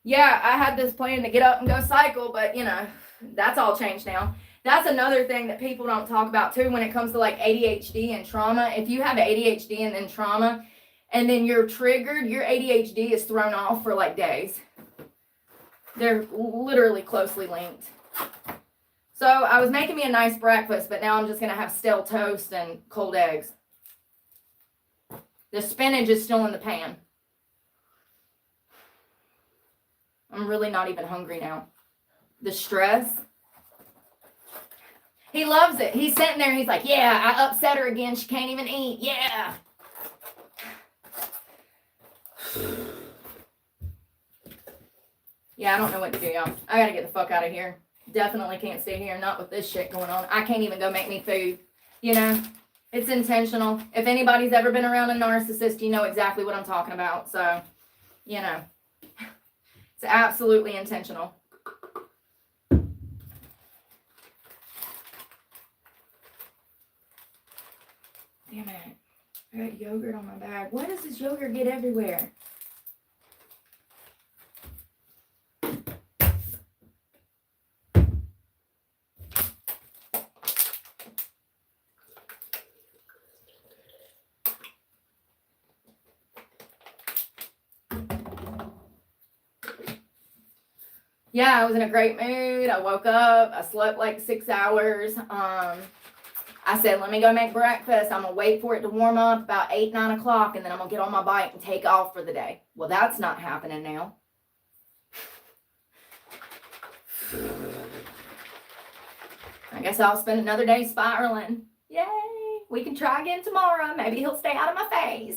Yeah, I had this plan to get up and go cycle, but, you know, that's all changed now. That's another thing that people don't talk about, too, when it comes to, like, ADHD and trauma. If you have ADHD and then trauma, and then you're triggered, your ADHD is thrown off for, like, days. They're literally closely linked. So I was making me a nice breakfast, but now I'm just going to have stale toast and cold eggs. The spinach is still in the pan. I'm really not even hungry now. The stress. He loves it. He's sitting there. He's like, yeah, I upset her again. She can't even eat. Yeah. Yeah, I don't know what to do, y'all. I gotta get the fuck out of here. Definitely can't stay here. Not with this shit going on. I can't even go make me food. You know? It's intentional. If anybody's ever been around a narcissist, you know exactly what I'm talking about. So, you know. It's absolutely intentional. Damn it. I got yogurt on my bag. Why does this yogurt get everywhere? Yeah, I was in a great mood. I woke up. I slept like 6 hours. I said, let me go make breakfast. I'm going to wait for it to warm up about 8, 9 o'clock, and then I'm going to get on my bike and take off for the day. Well, that's not happening now. I guess I'll spend another day spiraling. Yay! We can try again tomorrow. Maybe he'll stay out of my face.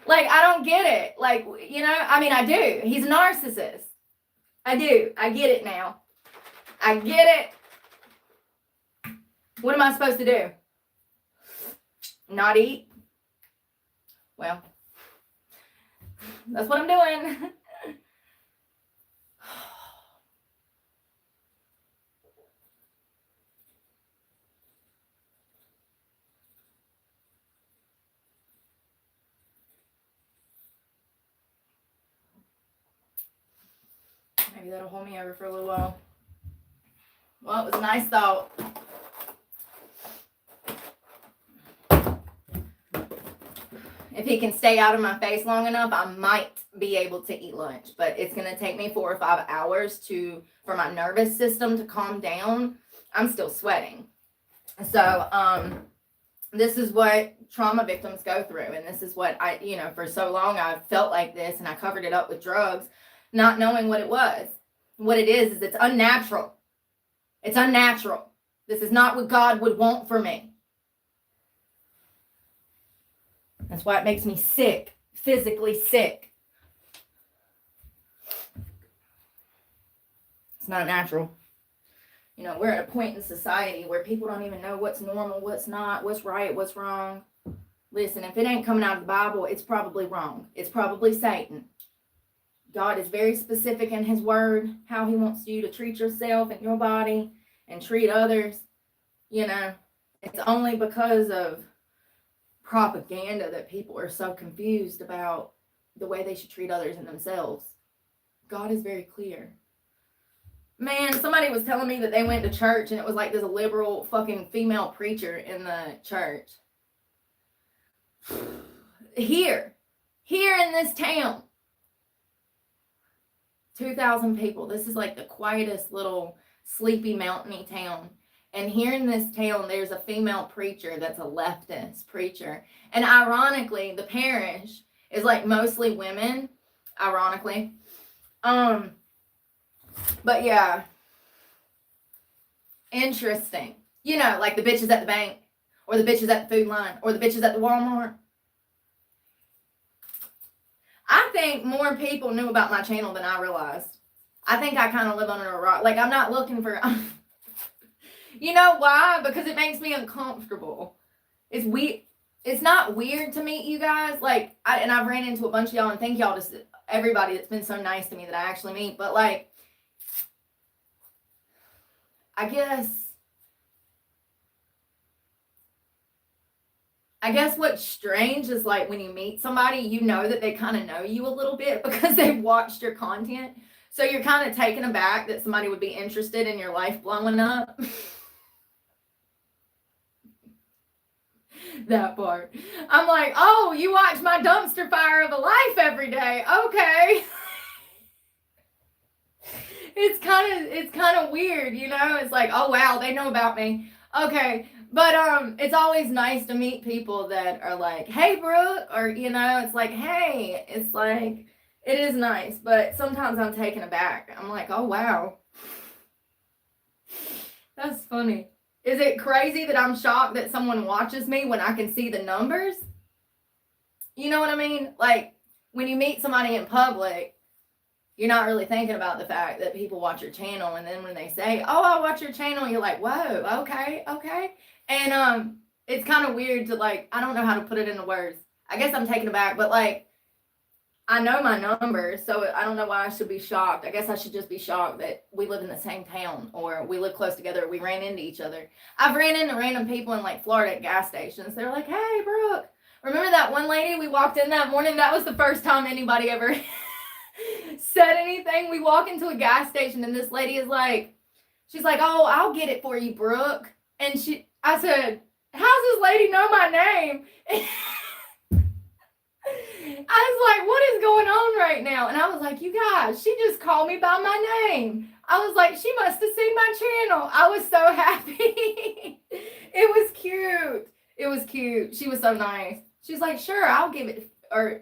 Like, I don't get it. Like, you know, I mean, I do. He's a narcissist. I do. I get it now. I get it. What am I supposed to do? Not eat? Well, that's what I'm doing. Maybe that'll hold me over for a little while. Well, it was a nice thought. If he can stay out of my face long enough, I might be able to eat lunch. But it's going to take me 4 or 5 hours for my nervous system to calm down. I'm still sweating. So, this is what trauma victims go through. And this is what for so long I've felt like this, and I covered it up with drugs, not knowing what it was. What it is it's unnatural. It's unnatural. This is not what God would want for me. That's why it makes me sick, physically sick. It's not natural. You know, we're at a point in society where people don't even know what's normal, what's not, what's right, what's wrong. Listen, if it ain't coming out of the Bible, it's probably wrong. It's probably Satan. God is very specific in his word, how he wants you to treat yourself and your body and treat others. You know, it's only because of propaganda that people are so confused about the way they should treat others and themselves. God is very clear. Man, somebody was telling me that they went to church and it was like this liberal fucking female preacher in the church. Here in this town. 2,000 people. This is like the quietest little sleepy mountainy town. And here in this town, there's a female preacher that's a leftist preacher. And ironically, the parish is like mostly women, ironically. But yeah, interesting. You know, like the bitches at the bank, or the bitches at the food line, or the bitches at the Walmart. I think more people knew about my channel than I realized. I think I kind of live under a rock. Like, I'm not looking for... You know why? Because it makes me uncomfortable. It's weird. It's not weird to meet you guys. Like, I've ran into a bunch of y'all, and thank y'all to everybody that's been so nice to me that I actually meet. But, like, I guess what's strange is, like, when you meet somebody, you know that they kind of know you a little bit because they've watched your content. So you're kind of taken aback that somebody would be interested in your life blowing up. That part. I'm like, oh, you watch my dumpster fire of a life every day. Okay. It's kind of weird, you know? It's like, oh, wow, they know about me. Okay. But it's always nice to meet people that are like, hey, Brooke, or, you know, it's like, hey, it's like, it is nice. But sometimes I'm taken aback. I'm like, oh, wow. That's funny. Is it crazy that I'm shocked that someone watches me when I can see the numbers? You know what I mean? Like, when you meet somebody in public, you're not really thinking about the fact that people watch your channel. And then when they say, oh, I watch your channel, you're like, whoa, okay. And it's kind of weird to, like, I don't know how to put it into words. I guess I'm taken aback, but, like, I know my numbers, so I don't know why I should be shocked. I guess I should just be shocked that we live in the same town, or we live close together, or we ran into each other. I've ran into random people in, like, Florida at gas stations. They're like, hey, Brooke, remember that one lady we walked in that morning? That was the first time anybody ever said anything. We walk into a gas station, and this lady is like, she's like, oh, I'll get it for you, Brooke. And I said, how's this lady know my name? I was like, what is going on right now? And I was like, you guys, she just called me by my name. I was like, she must have seen my channel. I was so happy. It was cute. It was cute. She was so nice. She was like, sure, I'll give it. Or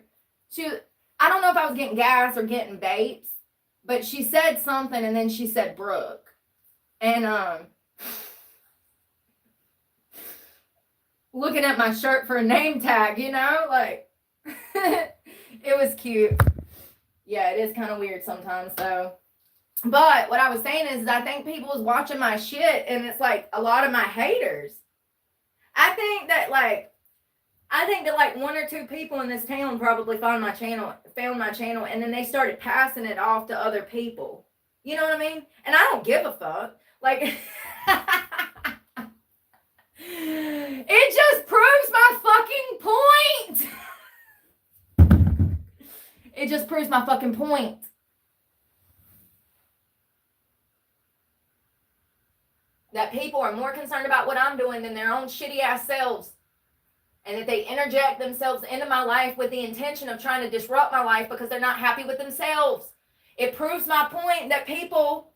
I don't know if I was getting gas or getting vapes, but she said something, and then she said Brooke. And looking at my shirt for a name tag, you know, like, it was cute. Yeah, it is kind of weird sometimes, though. But what I was saying is I think people was watching my shit, and it's like a lot of my haters. I think that like one or two people in this town probably found my channel, and then they started passing it off to other people. You know what I mean? And I don't give a fuck. Like, it just proves my fucking point. It just proves my fucking point. That people are more concerned about what I'm doing than their own shitty ass selves. And that they interject themselves into my life with the intention of trying to disrupt my life because they're not happy with themselves. It proves my point that people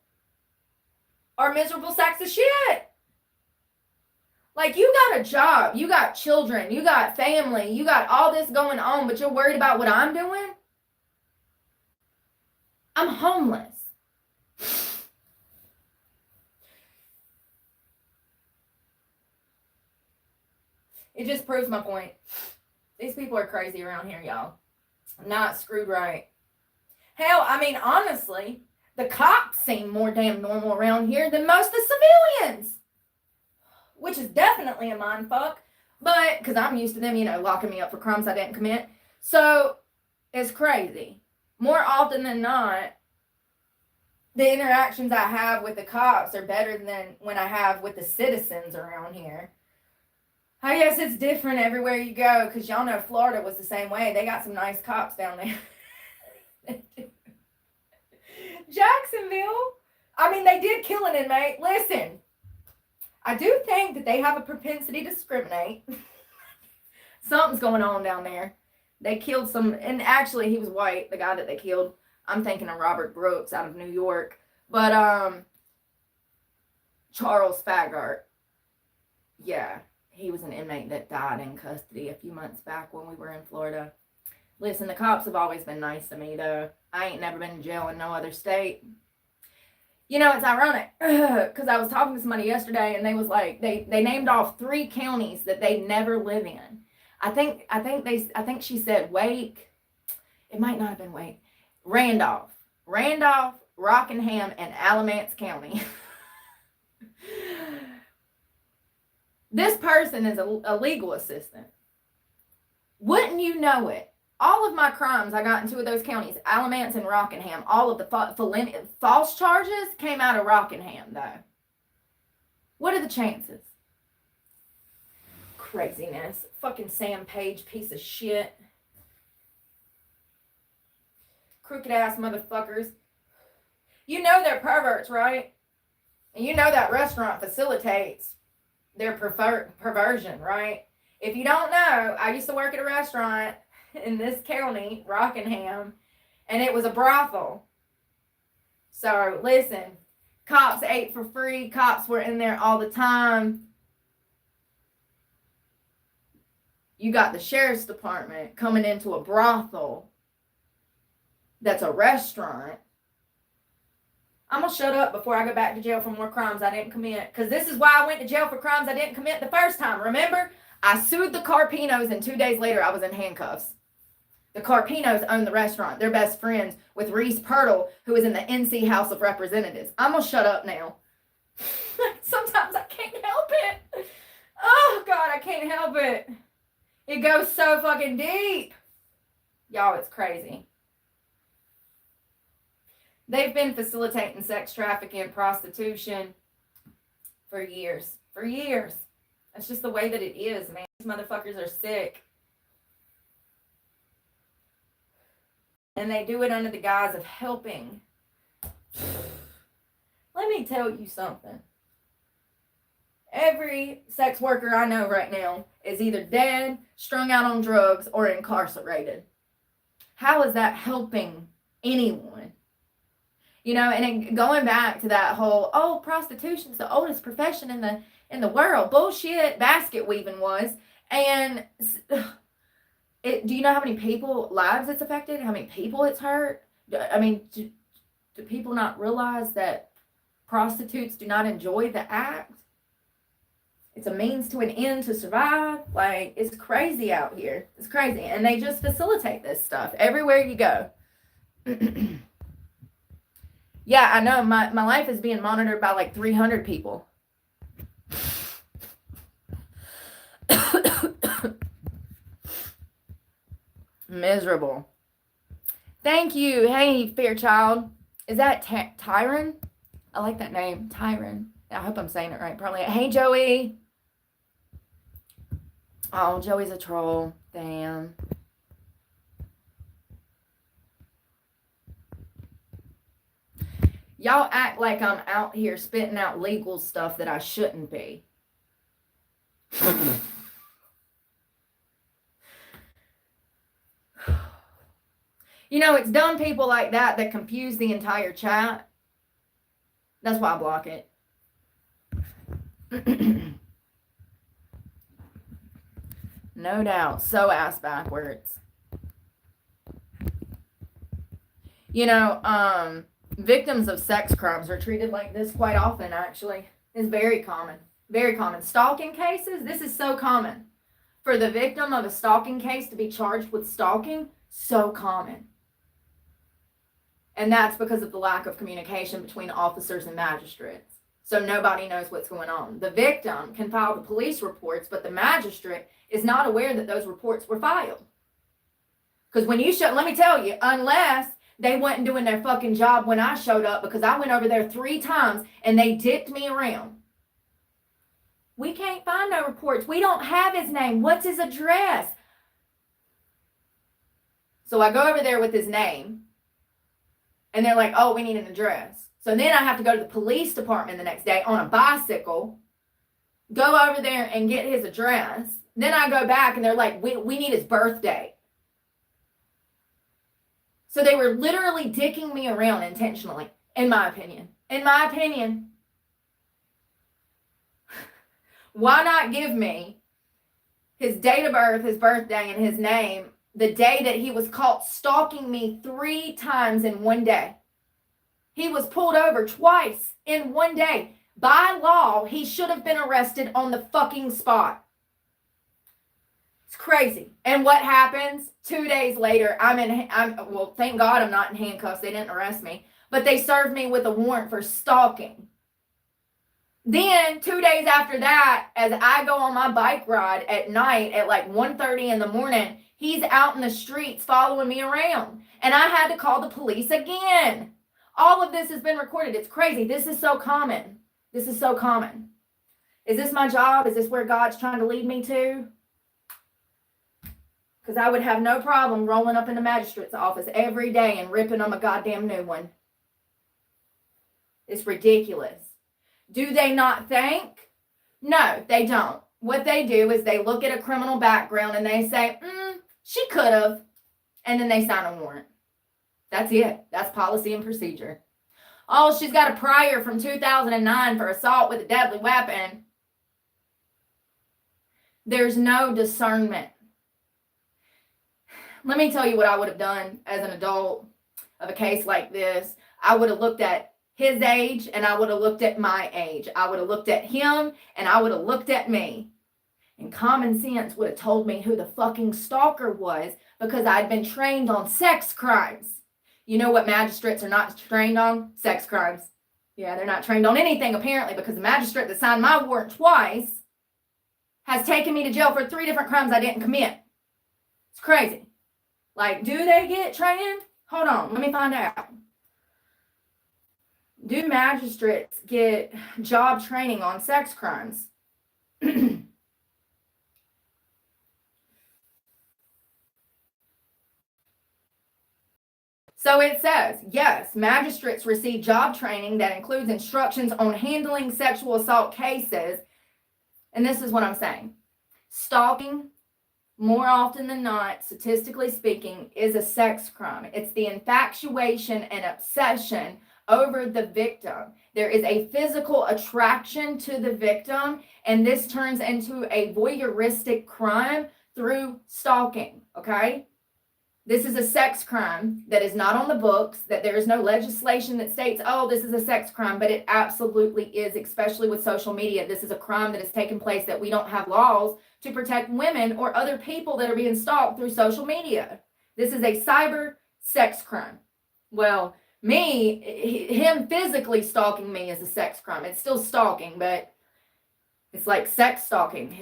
are miserable sacks of shit. Like, you got a job, you got children, you got family, you got all this going on, but you're worried about what I'm doing? I'm homeless. It just proves my point. These people are crazy around here, y'all. Not screwed right. Hell, I mean, honestly, the cops seem more damn normal around here than most of the civilians. Which is definitely a mind fuck. But, because I'm used to them, you know, locking me up for crimes I didn't commit. So, it's crazy. More often than not, the interactions I have with the cops are better than when I have with the citizens around here. I guess it's different everywhere you go, because y'all know Florida was the same way. They got some nice cops down there. Jacksonville, I mean, they did kill an inmate. Listen, I do think that they have a propensity to discriminate. Something's going on down there. They killed some, and actually he was white, the guy that they killed. I'm thinking of Robert Brooks out of New York. But, Charles Fagart. Yeah, he was an inmate that died in custody a few months back when we were in Florida. Listen, the cops have always been nice to me, though. I ain't never been in jail in no other state. You know, it's ironic, because I was talking to somebody yesterday, and they was like, they named off 3 counties that they never live in. I think she said Wake. It might not have been Wake. Randolph, Rockingham, and Alamance County. This person is a legal assistant. Wouldn't you know it? All of my crimes I got in 2 of those counties, Alamance and Rockingham, all of the false charges came out of Rockingham, though. What are the chances? Craziness. Fucking Sam Page, piece of shit. Crooked ass motherfuckers. You know they're perverts, right? And you know that restaurant facilitates their perversion, right? If you don't know, I used to work at a restaurant in this county, Rockingham, and it was a brothel. So listen, cops ate for free. Cops were in there all the time. You got the sheriff's department coming into a brothel that's a restaurant. I'm going to shut up before I go back to jail for more crimes I didn't commit. Because this is why I went to jail for crimes I didn't commit the first time. Remember? I sued the Carpinos, and 2 days later, I was in handcuffs. The Carpinos own the restaurant. They're best friends with Reese Pirtle, who is in the NC House of Representatives. I'm going to shut up now. Sometimes I can't help it. Oh, God, I can't help it. It goes so fucking deep. Y'all, it's crazy. They've been facilitating sex trafficking and prostitution for years. For years. That's just the way that it is, man. These motherfuckers are sick. And they do it under the guise of helping. Let me tell you something. Every sex worker I know right now is either dead, strung out on drugs, or incarcerated. How is that helping anyone? You know, and going back to that whole, prostitution's the oldest profession in the world. Bullshit, basket weaving was. And do you know how many lives it's affected? How many people it's hurt? I mean, do people not realize that prostitutes do not enjoy the act? It's a means to an end to survive. Like, it's crazy out here. It's crazy. And they just facilitate this stuff everywhere you go. Yeah, I know. My life is being monitored by like 300 people. Miserable. Thank you. Hey, Fairchild. Is that Tyron? I like that name. Tyron. I hope I'm saying it right. Probably. Hey, Joey. Oh, Joey's a troll. Damn. Y'all act like I'm out here spitting out legal stuff that I shouldn't be. You know, it's dumb people like that confuse the entire chat. That's why I block it. No doubt. So ass backwards. You know, victims of sex crimes are treated like this quite often, actually. It's very common. Very common. Stalking cases, this is so common. For the victim of a stalking case to be charged with stalking, so common. And that's because of the lack of communication between officers and magistrates. So nobody knows what's going on. The victim can file the police reports, but the magistrate is not aware that those reports were filed. Because when you let me tell you, unless they wasn't doing their fucking job when I showed up, because I went over there 3 times and they dicked me around. We can't find no reports. We don't have his name. What's his address? So I go over there with his name. And they're like, oh, we need an address. So then I have to go to the police department the next day on a bicycle, go over there and get his address. Then I go back and they're like, we need his birthday. So they were literally dicking me around intentionally, in my opinion. In my opinion. Why not give me his date of birth, his birthday, and his name the day that he was caught stalking me 3 times in one day? He was pulled over twice in one day. By law, he should have been arrested on the fucking spot. It's crazy. And what happens? 2 days later, well, thank God I'm not in handcuffs. They didn't arrest me. But they served me with a warrant for stalking. Then 2 days after that, as I go on my bike ride at night at like 1:30 in the morning, he's out in the streets following me around. And I had to call the police again. All of this has been recorded. It's crazy. This is so common. This is so common. Is this my job? Is this where God's trying to lead me to? Because I would have no problem rolling up in the magistrate's office every day and ripping them a goddamn new one. It's ridiculous. Do they not think? No, they don't. What they do is they look at a criminal background and they say, she could have. And then they sign a warrant. That's it. That's policy and procedure. Oh, she's got a prior from 2009 for assault with a deadly weapon. There's no discernment. Let me tell you what I would have done as an adult of a case like this. I would have looked at his age and I would have looked at my age. I would have looked at him and I would have looked at me. And common sense would have told me who the fucking stalker was because I'd been trained on sex crimes. You know what magistrates are not trained on? Sex crimes. Yeah, they're not trained on anything apparently because the magistrate that signed my warrant twice has taken me to jail for 3 different crimes I didn't commit. It's crazy. Like, do they get trained? Hold on, let me find out. Do magistrates get job training on sex crimes? So it says, yes, magistrates receive job training that includes instructions on handling sexual assault cases. And this is what I'm saying. Stalking, more often than not, statistically speaking, is a sex crime. It's the infatuation and obsession over the victim. There is a physical attraction to the victim, and this turns into a voyeuristic crime through stalking, okay? This is a sex crime that is not on the books, that there is no legislation that states, oh, this is a sex crime, but it absolutely is, especially with social media. This is a crime that has taken place that we don't have laws to protect women or other people that are being stalked through social media. This is a cyber sex crime. Well, him physically stalking me is a sex crime. It's still stalking, but it's like sex stalking.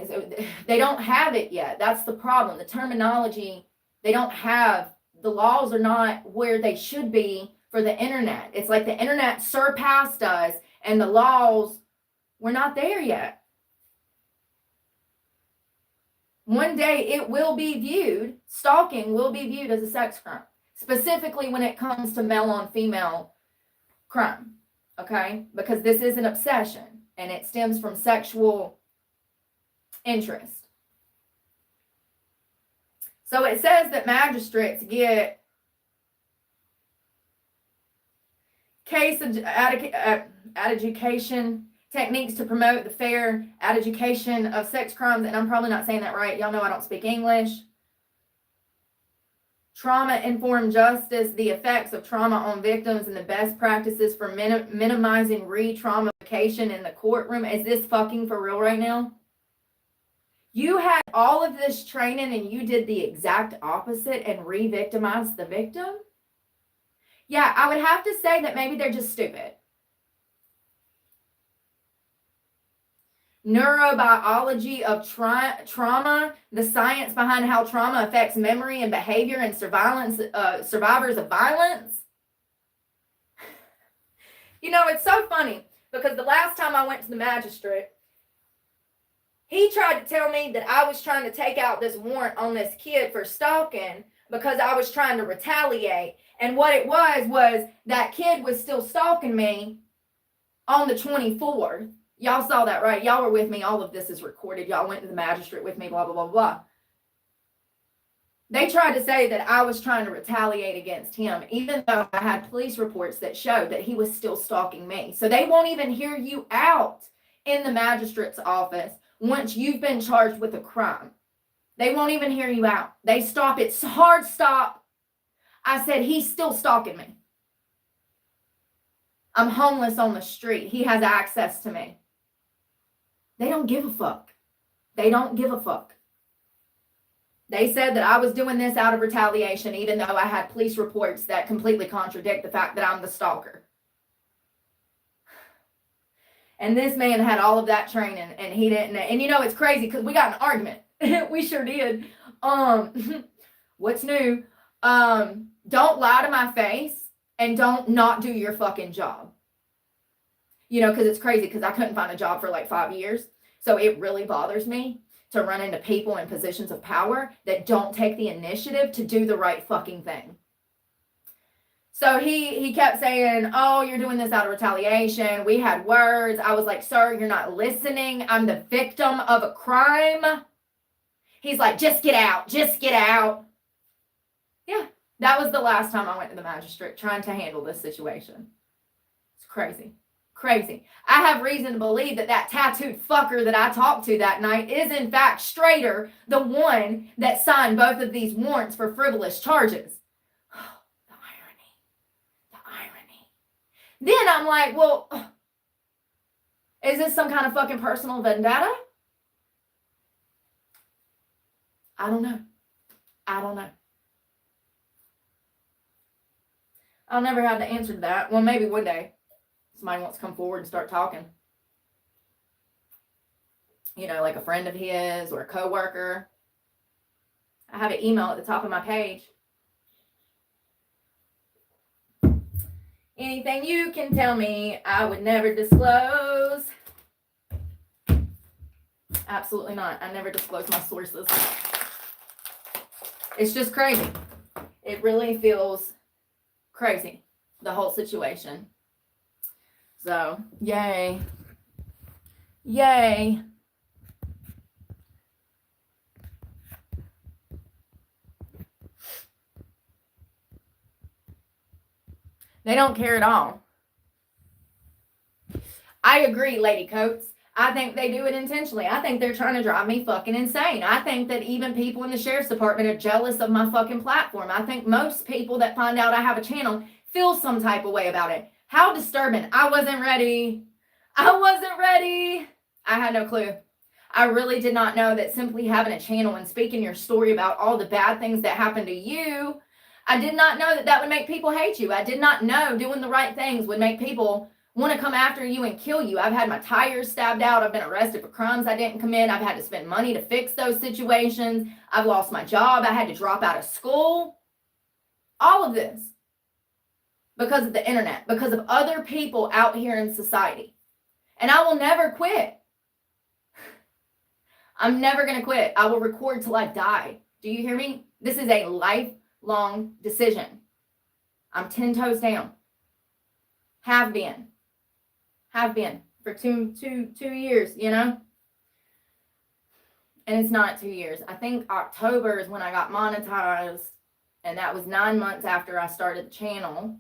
They don't have it yet. That's the problem. The terminology, they don't have, the laws are not where they should be for the internet. It's like the internet surpassed us and the laws, we're not there yet. One day it will be viewed, stalking will be viewed as a sex crime, specifically when it comes to male on female crime, okay? Because this is an obsession and it stems from sexual interest. So it says that magistrates get case adjudication techniques to promote the fair adjudication of sex crimes, and I'm probably not saying that right. Y'all know I don't speak English. Trauma-informed justice, the effects of trauma on victims and the best practices for minimizing re-traumatification in the courtroom. Is this fucking for real right now? You had all of this training and you did the exact opposite and re-victimized the victim? Yeah, I would have to say that maybe they're just stupid. Neurobiology of trauma, the science behind how trauma affects memory and behavior and survivors of violence. You know, it's so funny because the last time I went to the magistrate, he tried to tell me that I was trying to take out this warrant on this kid for stalking because I was trying to retaliate. And what it was that kid was still stalking me on the 24th. Y'all saw that, right? Y'all were with me. All of this is recorded. Y'all went to the magistrate with me, blah, blah, blah, blah. They tried to say that I was trying to retaliate against him, even though I had police reports that showed that he was still stalking me. So they won't even hear you out in the magistrate's office once you've been charged with a crime. They won't even hear you out. They stop. It's hard stop. I said, he's still stalking me. I'm homeless on the street. He has access to me. They don't give a fuck. They don't give a fuck. They said that I was doing this out of retaliation, even though I had police reports that completely contradict the fact that I'm the stalker. And this man had all of that training and he didn't. And you know, it's crazy because we got in an argument. We sure did. What's new? Don't lie to my face and don't not do your fucking job. You know, because it's crazy because I couldn't find a job for like 5 years. So it really bothers me to run into people in positions of power that don't take the initiative to do the right fucking thing. So he kept saying, oh, you're doing this out of retaliation. We had words. I was like, sir, you're not listening. I'm the victim of a crime. He's like, just get out. Just get out. Yeah, that was the last time I went to the magistrate trying to handle this situation. It's crazy. Crazy. I have reason to believe that tattooed fucker that I talked to that night is in fact Strader, the one that signed both of these warrants for frivolous charges. The irony. Then I'm like, well, is this some kind of fucking personal vendetta? I don't know. I'll never have the answer to that. Well, maybe one day somebody wants to come forward and start talking. You know, like a friend of his or a coworker. I have an email at the top of my page. Anything you can tell me, I would never disclose. Absolutely not. I never disclose my sources. It's just crazy. It really feels crazy, the whole situation. So, yay. Yay. They don't care at all. I agree, Lady Coates. I think they do it intentionally. I think they're trying to drive me fucking insane. I think that even people in the sheriff's department are jealous of my fucking platform. I think most people that find out I have a channel feel some type of way about it. How disturbing. I wasn't ready. I had no clue. I really did not know that simply having a channel and speaking your story about all the bad things that happened to you, I did not know that would make people hate you. I did not know doing the right things would make people want to come after you and kill you. I've had my tires stabbed out. I've been arrested for crimes I didn't commit. I've had to spend money to fix those situations. I've lost my job. I had to drop out of school. All of this because of the internet, because of other people out here in society. And I will never quit. I'm never going to quit. I will record till I die. Do you hear me? This is a lifelong decision. I'm 10 toes down. Have been for two years, you know? And it's not 2 years. I think October is when I got monetized, and that was 9 months after I started the channel.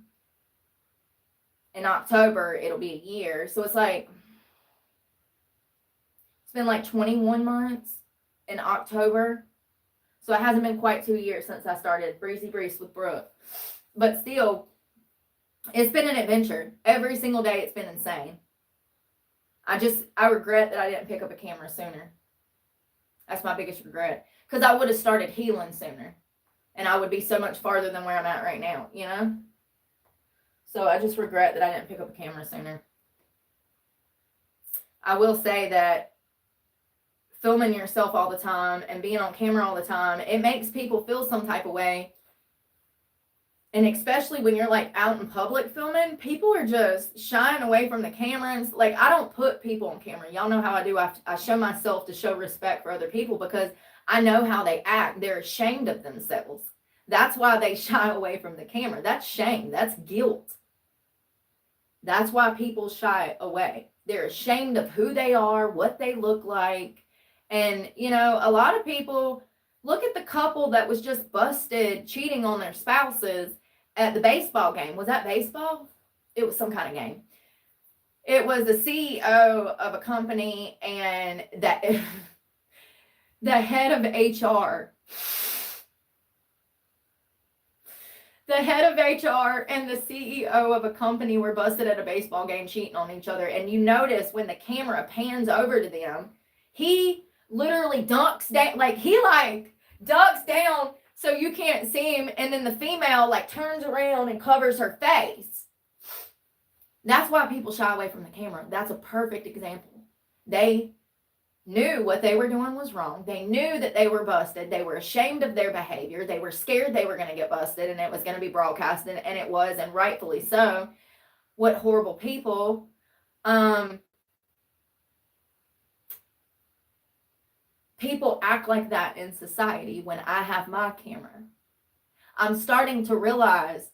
In October, it'll be a year. So it's like, it's been like 21 months in October. So it hasn't been quite 2 years since I started Breezy Breeze with Brooke. But still, it's been an adventure. Every single day it's been insane. I regret that I didn't pick up a camera sooner. That's my biggest regret. Because I would have started healing sooner. And I would be so much farther than where I'm at right now, you know? So I just regret that I didn't pick up a camera sooner. I will say that filming yourself all the time and being on camera all the time, it makes people feel some type of way. And especially when you're like out in public filming, people are just shying away from the cameras. Like, I don't put people on camera. Y'all know how I do. I show myself to show respect for other people because I know how they act. They're ashamed of themselves. That's why they shy away from the camera. That's shame. That's guilt. That's why people shy away. They're ashamed of who they are, what they look like. And, you know, a lot of people look at the couple that was just busted cheating on their spouses at the baseball game. Was that baseball? It was some kind of game. It was the CEO of a company and that the head of HR. The head of HR and the CEO of a company were busted at a baseball game cheating on each other. And you notice when the camera pans over to them, he literally ducks down, ducks down so you can't see him. And then the female like turns around and covers her face. That's why people shy away from the camera. That's a perfect example. They knew what they were doing was wrong. They knew that they were busted. They were ashamed of their behavior. They were scared they were going to get busted and it was going to be broadcasted, and it was, and rightfully so. What horrible people. People act like that in society when I have my camera. I'm starting to realize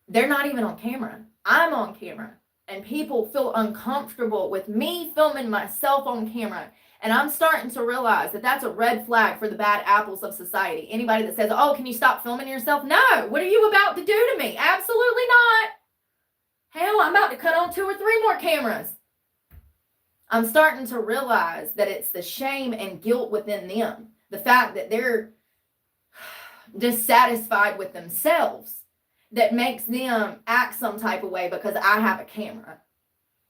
they're not even on camera. I'm on camera. And people feel uncomfortable with me filming myself on camera. And I'm starting to realize that that's a red flag for the bad apples of society. Anybody that says, oh, can you stop filming yourself? No. What are you about to do to me? Absolutely not. Hell, I'm about to cut on 2 or 3 more cameras. I'm starting to realize that it's the shame and guilt within them. The fact that they're dissatisfied with themselves. that makes them act some type of way because I have a camera.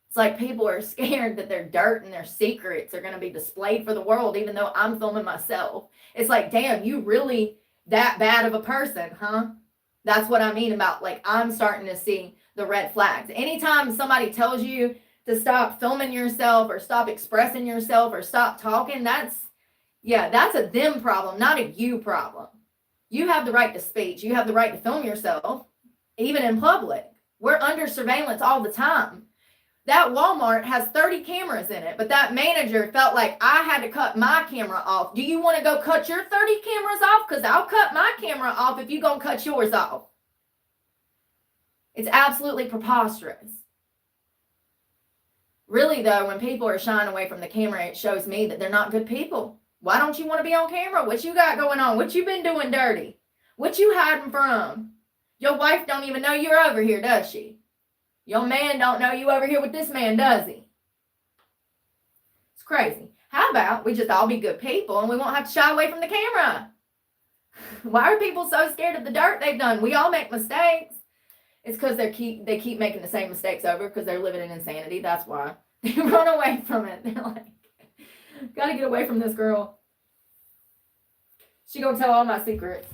It's like people are scared that their dirt and their secrets are going to be displayed for the world, even though I'm filming myself. It's like, damn, you really that bad of a person, huh? That's what I mean about, like, I'm starting to see the red flags. Anytime somebody tells you to stop filming yourself or stop expressing yourself or stop talking, that's a them problem, not a you problem. You have the right to speech. You have the right to film yourself, even in public. We're under surveillance all the time. That Walmart has 30 cameras in it, but that manager felt like I had to cut my camera off. Do you want to go cut your 30 cameras off? Because I'll cut my camera off if you're going to cut yours off. It's absolutely preposterous. Really, though, when people are shying away from the camera, it shows me that they're not good people. Why don't you want to be on camera? What you got going on? What you been doing dirty? What you hiding from? Your wife don't even know you're over here, does she? Your man don't know you over here with this man, does he? It's crazy. How about we just all be good people and we won't have to shy away from the camera? Why are people so scared of the dirt they've done? We all make mistakes. It's because they keep making the same mistakes over because they're living in insanity. That's why. They run away from it. They're like, gotta get away from this girl. She gonna tell all my secrets.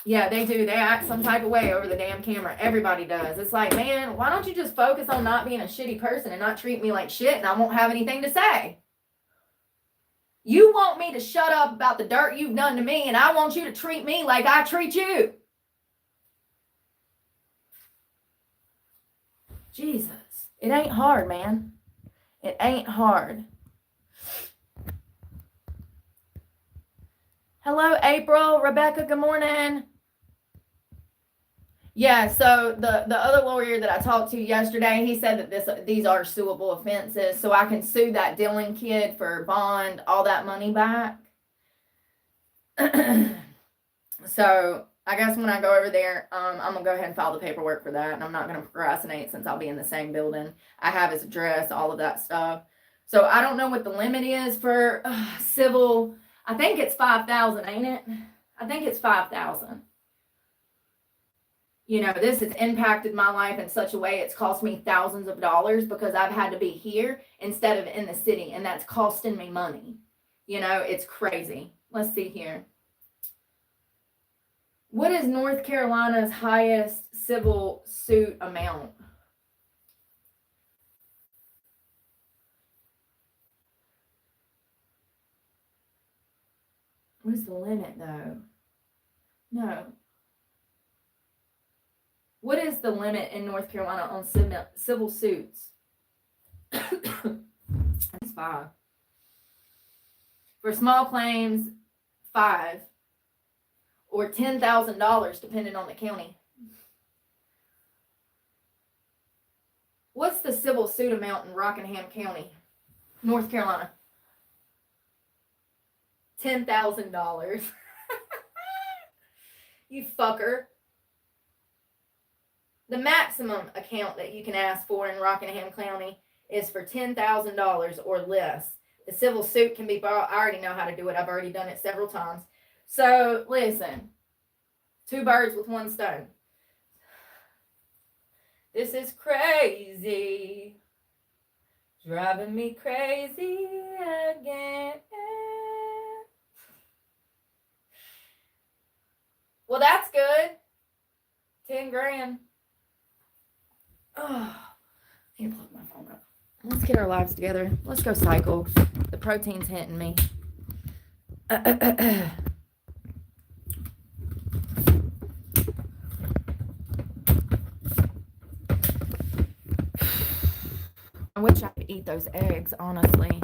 Yeah, they do. They act some type of way over the damn camera. Everybody does. It's like, man, why don't you just focus on not being a shitty person and not treat me like shit and I won't have anything to say? You want me to shut up about the dirt you've done to me and I want you to treat me like I treat you. Jesus. It ain't hard, man. It ain't hard. Hello, April. Rebecca, good morning. Yeah, so the other lawyer that I talked to yesterday, he said that these are suable offenses, so I can sue that Dylan kid for bond, all that money back. So I guess when I go over there, I'm going to go ahead and file the paperwork for that, and I'm not going to procrastinate since I'll be in the same building. I have his address, all of that stuff. So I don't know what the limit is for civil. I think it's $5,000, ain't it? I think it's $5,000. You know, this has impacted my life in such a way it's cost me thousands of dollars because I've had to be here instead of in the city, and that's costing me money. You know, it's crazy. Let's see here. What is North Carolina's highest civil suit amount? What is the limit, though? No. What is the limit in North Carolina on civil suits? It's 5. For small claims, 5. Or $10,000, depending on the county. What's the civil suit amount in Rockingham County, North Carolina? $10,000. You fucker. The maximum account that you can ask for in Rockingham County is for $10,000 or less. The civil suit can be bought. I already know how to do it. I've already done it several times. So, listen. 2 birds with 1 stone. This is crazy. Driving me crazy again. Well, that's good. 10 grand. Oh, I need to plug my phone up. Let's get our lives together. Let's go cycle. The protein's hitting me. I wish I could eat those eggs, honestly.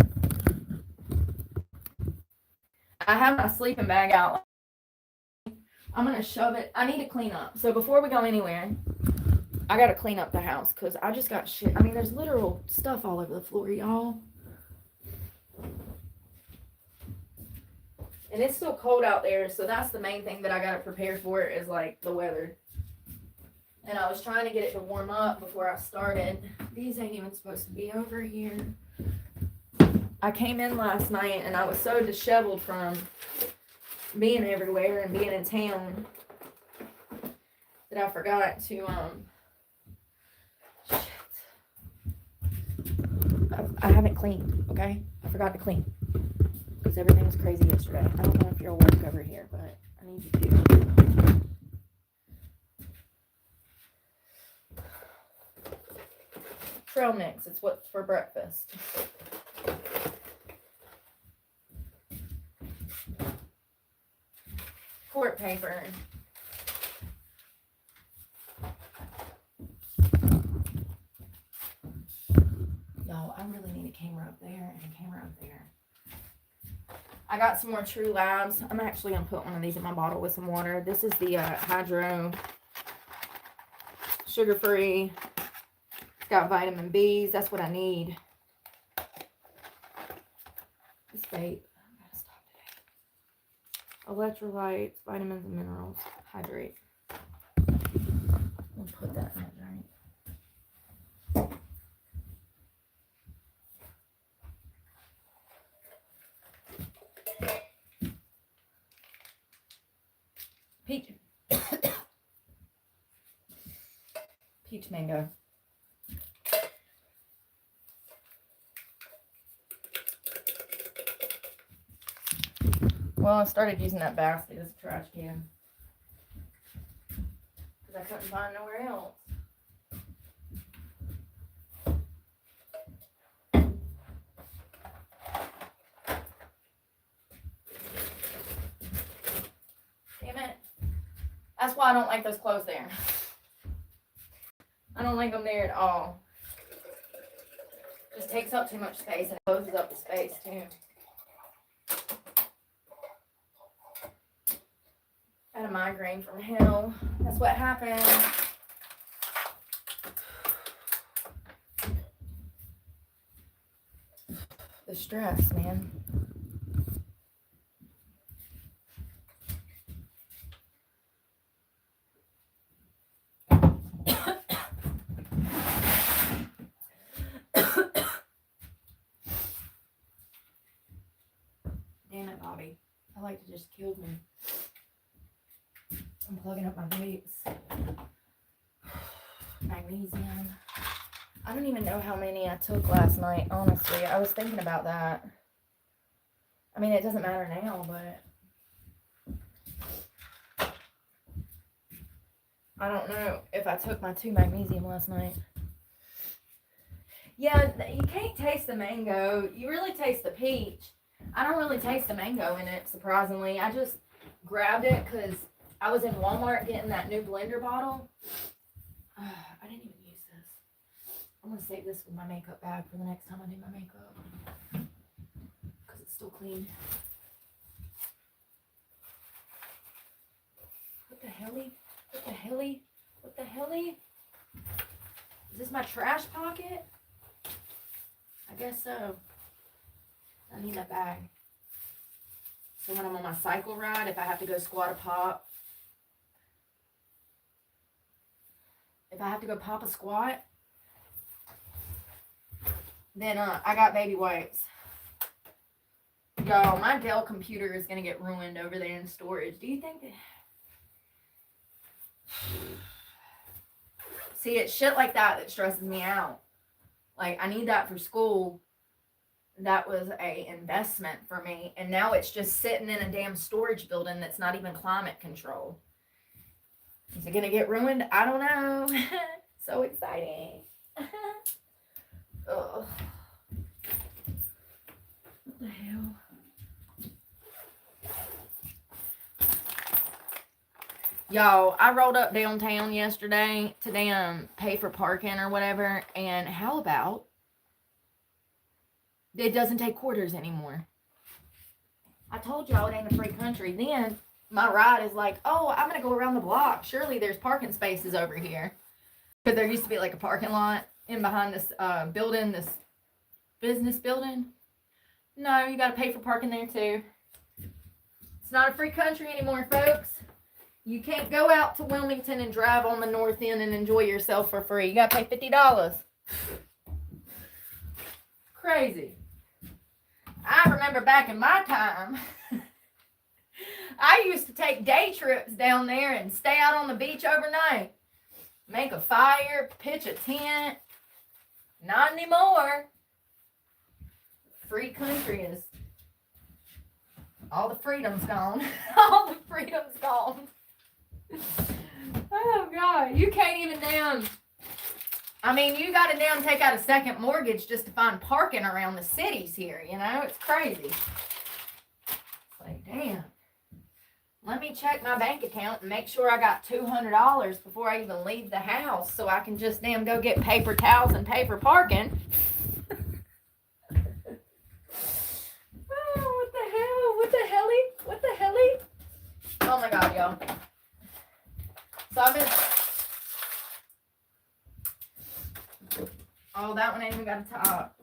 I have my sleeping bag out. I'm going to shove it. I need to clean up. So before we go anywhere, I got to clean up the house because I just got shit. I mean, there's literal stuff all over the floor, y'all. And it's still cold out there, so that's the main thing that I got to prepare for is, like, the weather. And I was trying to get it to warm up before I started. These ain't even supposed to be over here. I came in last night, and I was so disheveled from being everywhere and being in town that I forgot to, shit. I haven't cleaned, okay? I forgot to clean. Because everything was crazy yesterday. I don't know if you'll work over here, but I need you to. Trail mix, it's what's for breakfast. Court paper. Y'all, I really need a camera up there and a camera up there. I got some more True Labs. I'm actually going to put one of these in my bottle with some water. This is the Hydro sugar-free. It's got vitamin B's. That's what I need. This vape. I'm going to stop today. Electrolytes, vitamins, and minerals. Hydrate. I'll put that in my drink. Peach. Peach mango. Well, I started using that basket as a trash can. Because I couldn't find nowhere else. Damn it. That's why I don't like those clothes there. I don't like them there at all. Just takes up too much space and it closes up the space too. Had a migraine from hell. That's what happened. The stress, man. Damn it, Bobby. I like to just kill me. I'm plugging up my vapes. Magnesium. I don't even know how many I took last night, honestly. I was thinking about that. I mean, it doesn't matter now, but I don't know if I took my 2 magnesium last night. Yeah, you can't taste the mango. You really taste the peach. I don't really taste the mango in it, surprisingly. I just grabbed it because I was in Walmart getting that new blender bottle. I didn't even use this. I'm going to save this with my makeup bag for the next time I do my makeup. Because it's still clean. What the helly? What the helly? What the helly? Is this my trash pocket? I guess so. I need that bag. So when I'm on my cycle ride, if I have to go squat a pop, if I have to go pop a squat, then I got baby wipes. Y'all, my Dell computer is going to get ruined over there in storage. Do you think that... See, it's shit like that that stresses me out. Like, I need that for school. That was a investment for me. And now it's just sitting in a damn storage building that's not even climate controlled. Is it going to get ruined? I don't know. So exciting. Ugh. What the hell? Y'all, I rolled up downtown yesterday to damn pay for parking or whatever. And how about it doesn't take quarters anymore? I told y'all it ain't a free country. Then my ride is like, oh, I'm going to go around the block. Surely there's parking spaces over here. Because there used to be like a parking lot in behind this building, this business building. No, you got to pay for parking there too. It's not a free country anymore, folks. You can't go out to Wilmington and drive on the north end and enjoy yourself for free. You got to pay $50. Crazy. I remember back in my time, I used to take day trips down there and stay out on the beach overnight. Make a fire, pitch a tent. Not anymore. Free country is... all the freedom's gone. All the freedom's gone. Oh, God. You can't even damn... I mean, you got to damn take out a second mortgage just to find parking around the cities here, you know? It's crazy. It's like, damn. Let me check my bank account and make sure I got $200 before I even leave the house so I can just damn go get paper towels and pay for parking. Oh, what the hell? What the helly? What the helly? Oh my God, y'all. So I've been... oh, that one ain't even got a top.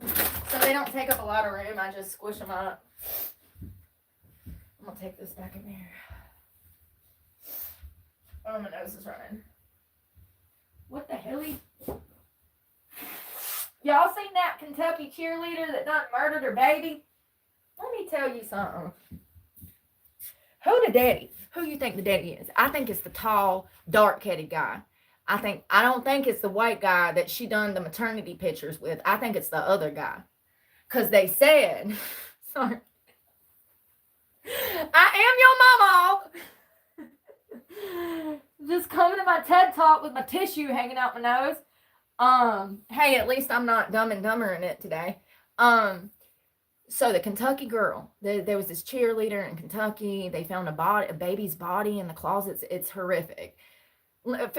So they don't take up a lot of room. I just squish them up. I'm gonna take this back in there. Oh, my nose is running. What the helly? Y'all seen that Kentucky cheerleader that done murdered her baby? Let me tell you something. Who the daddy? Who you think the daddy is? I think it's the tall, dark-headed guy. I don't think it's the white guy that she done the maternity pictures with. I think it's the other guy. Because they said, sorry, I am your mama. Just coming to my TED Talk with my tissue hanging out my nose. Hey, at least I'm not Dumb and Dumber in it today. So the Kentucky girl, there was this cheerleader in Kentucky. They found a baby's body in the closets. It's horrific. A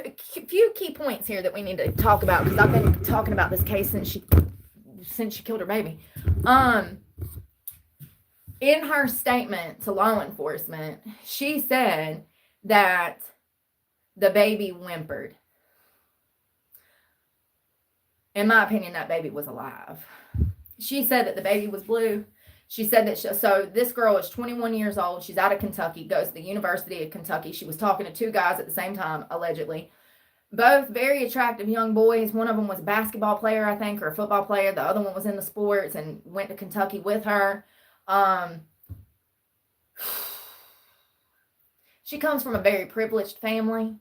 few key points here that we need to talk about, because I've been talking about this case since she killed her baby. In her statement to law enforcement, she said that the baby whimpered. In my opinion, that baby was alive. She said that the baby was blue. She said that so this girl is 21 years old. She's out of Kentucky, goes to the University of Kentucky. She was talking to two guys at the same time, allegedly. Both very attractive young boys. One of them was a basketball player, I think, or a football player. The other one was in the sports and went to Kentucky with her. She comes from a very privileged family.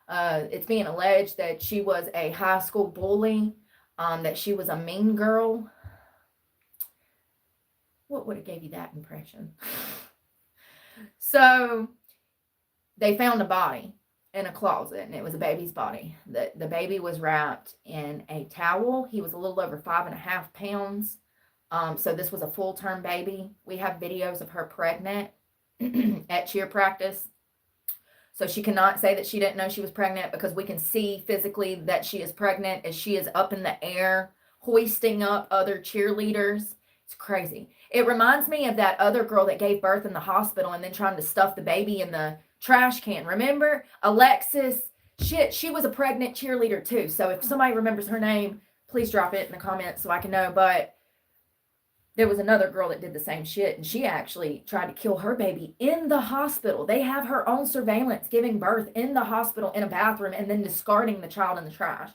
It's being alleged that she was a high school bully, that she was a mean girl. What would have gave you that impression? So they found a body in a closet, and it was a baby's body. The baby was wrapped in a towel. He was a little over 5.5 pounds. So this was a full-term baby. We have videos of her pregnant at cheer practice. So she cannot say that she didn't know she was pregnant, because we can see physically that she is pregnant as she is up in the air, hoisting up other cheerleaders. It's crazy. It reminds me of that other girl that gave birth in the hospital and then trying to stuff the baby in the trash can. Remember? Alexis. Shit, she was a pregnant cheerleader too. So if somebody remembers her name, please drop it in the comments so I can know. But there was another girl that did the same shit, and she actually tried to kill her baby in the hospital. They have her on surveillance giving birth in the hospital in a bathroom and then discarding the child in the trash.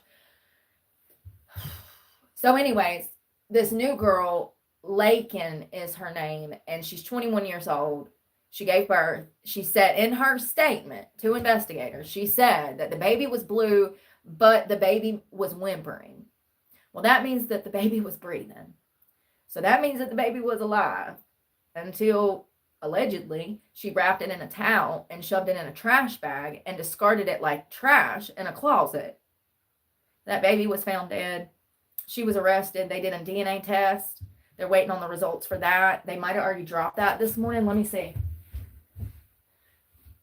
So anyways, this new girl, Lakin is her name, and she's 21 years old. She gave birth. She said in her statement to investigators, she said that the baby was blue, but the baby was whimpering. Well, that means that the baby was breathing. So that means that the baby was alive until, allegedly, she wrapped it in a towel and shoved it in a trash bag and discarded it like trash in a closet. That baby was found dead. She was arrested. They did a DNA test. They're waiting on the results for that. They might have already dropped that this morning. Let me see.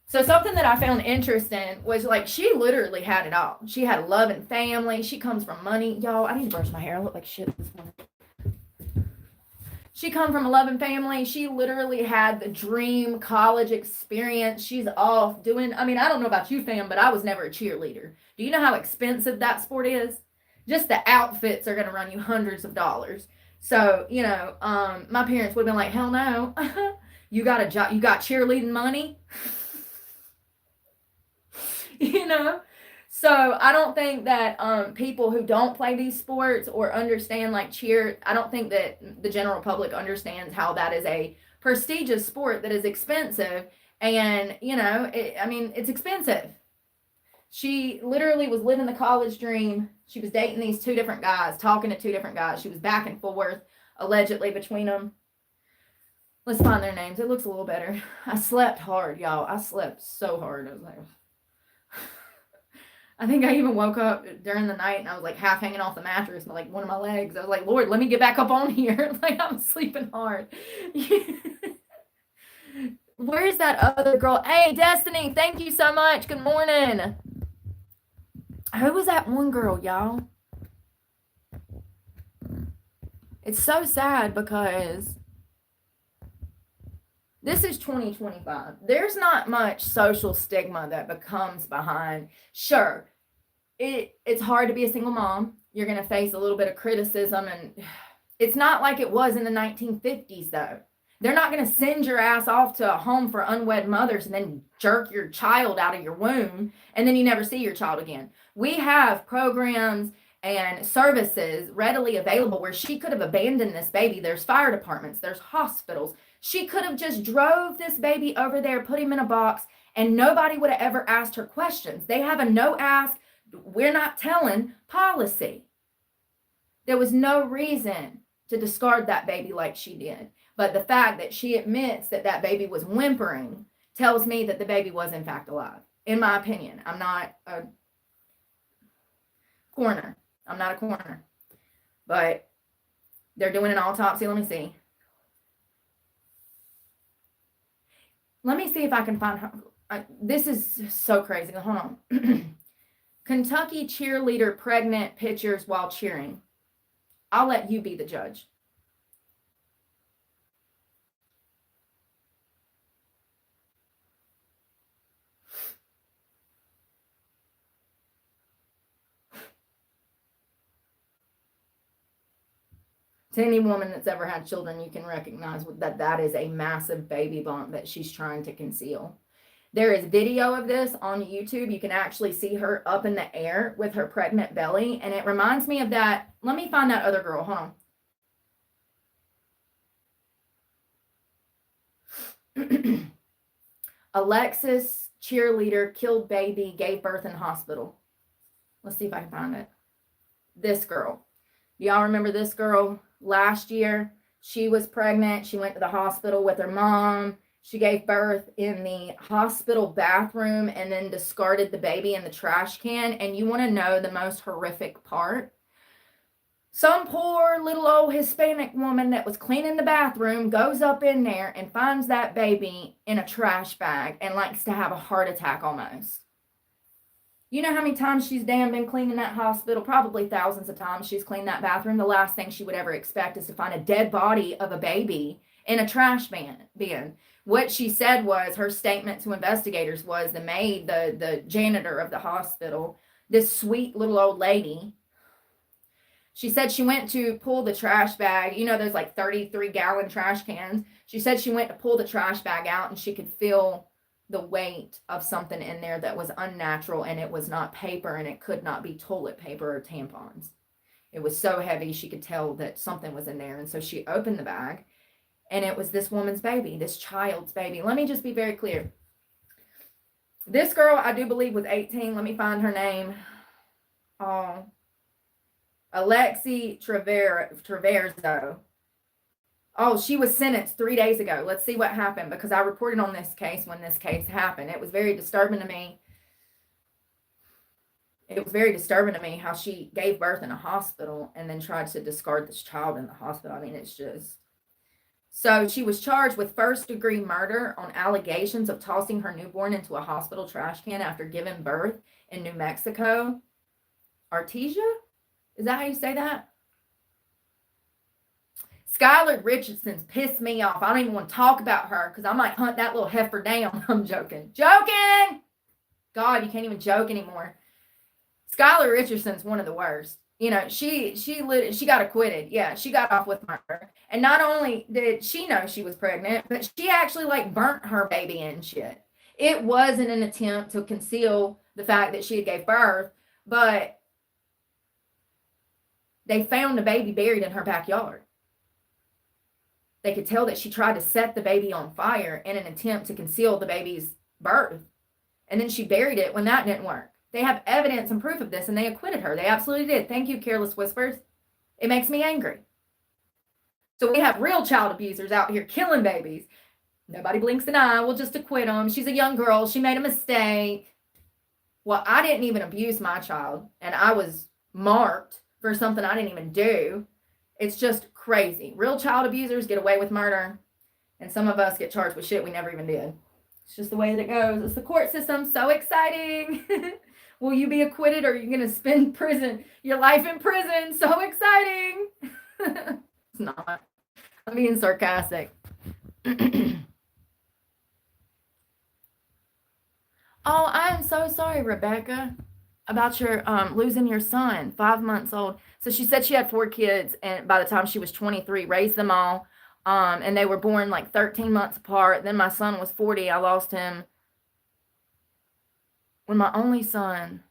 So something that I found interesting was, like, she literally had it all. She had a loving family. She comes from money. Y'all, I need to brush my hair. I look like shit this morning. She come from a loving family. She literally had the dream college experience. She's off doing, I mean, I don't know about you, fam, but I was never a cheerleader. Do you know how expensive that sport is? Just the outfits are going to run you hundreds of dollars. So, you know, my parents would have been like, hell no. You got a job, you got cheerleading money. You know? So I don't think that people who don't play these sports or understand like cheer, I don't think that the general public understands how that is a prestigious sport that is expensive, And, it's expensive. She literally was living the college dream. She was dating these two different guys, talking to two different guys. She was back and forth, allegedly, between them. Let's find their names. It looks a little better. I slept hard, y'all. I slept so hard. I was like, I think I even woke up during the night and I was like half hanging off the mattress, and like one of my legs. I was like, Lord, let me get back up on here. Like, I'm sleeping hard. Where's that other girl? Hey, Destiny, thank you so much. Good morning. Who was that one girl, y'all? It's so sad because this is 2025. There's not much social stigma that becomes behind. Sure, it's hard to be a single mom. You're going to face a little bit of criticism, and it's not like it was in the 1950s, though. They're not going to send your ass off to a home for unwed mothers and then jerk your child out of your womb, and then you never see your child again. We have programs and services readily available where she could have abandoned this baby. There's fire departments, there's hospitals. She could have just drove this baby over there, put him in a box, and nobody would have ever asked her questions. They have a no ask, we're not telling policy. There was no reason to discard that baby like she did. But the fact that she admits that that baby was whimpering tells me that the baby was in fact alive. In my opinion, I'm not a coroner. I'm not a coroner. But they're doing an autopsy. Let me see. Let me see if I can find her. This is so crazy. Hold on. Kentucky cheerleader pregnant pictures while cheering. I'll let you be the judge. To any woman that's ever had children, you can recognize that is a massive baby bump that she's trying to conceal. There is video of this on YouTube. You can actually see her up in the air with her pregnant belly, and it reminds me of that. Let me find that other girl. Hold on. Alexis, cheerleader, killed baby, gave birth in hospital. Let's see if I can find it. This girl. Y'all remember this girl? Last year, she was pregnant. She went to the hospital with her mom. She gave birth in the hospital bathroom and then discarded the baby in the trash can. And you want to know the most horrific part? Some poor little old Hispanic woman that was cleaning the bathroom goes up in there and finds that baby in a trash bag and likes to have a heart attack almost. You know how many times she's damn been cleaning that hospital? Probably thousands of times she's cleaned that bathroom. The last thing she would ever expect is to find a dead body of a baby in a trash bin. What she said was, her statement to investigators was, the maid, the janitor of the hospital, this sweet little old lady, she said she went to pull the trash bag. You know, there's like 33-gallon trash cans. She said she went to pull the trash bag out and she could feel the weight of something in there that was unnatural, and it was not paper, and it could not be toilet paper or tampons. It was so heavy she could tell that something was in there. And so she opened the bag, and it was this woman's baby, this child's baby. Let me just be very clear. This girl, I do believe, was 18. Let me find her name. Alexi Traverso. Oh, she was sentenced 3 days ago. Let's see what happened, because I reported on this case when this case happened. It was very disturbing to me. It was very disturbing to me how she gave birth in a hospital and then tried to discard this child in the hospital. I mean, it's just... So she was charged with first-degree murder on allegations of tossing her newborn into a hospital trash can after giving birth in New Mexico. Artesia? Is that how you say that? Skylar Richardson's pissed me off. I don't even want to talk about her because I might hunt that little heifer down. I'm joking. Joking! God, you can't even joke anymore. Skylar Richardson's one of the worst. You know, she got acquitted. Yeah, she got off with murder. And not only did she know she was pregnant, but she actually like burnt her baby and shit. It wasn't an attempt to conceal the fact that she had gave birth, but they found the baby buried in her backyard. They could tell that she tried to set the baby on fire in an attempt to conceal the baby's birth. And then she buried it when that didn't work. They have evidence and proof of this, and they acquitted her. They absolutely did. Thank you, Careless Whispers. It makes me angry. So we have real child abusers out here killing babies. Nobody blinks an eye. We'll just acquit them. She's a young girl. She made a mistake. Well, I didn't even abuse my child, and I was marked for something I didn't even do. It's just crazy. Real child abusers get away with murder, and some of us get charged with shit we never even did. It's just the way that it goes. It's the court system. So exciting. Will you be acquitted, or are you going to spend your life in prison? So exciting. It's not. I'm being sarcastic. Oh, I am so sorry, Rebecca, about your losing your son, 5 months old. So she said she had 4 kids, and by the time she was 23, raised them all. And they were born like 13 months apart. Then my son was 40. I lost him when my only son,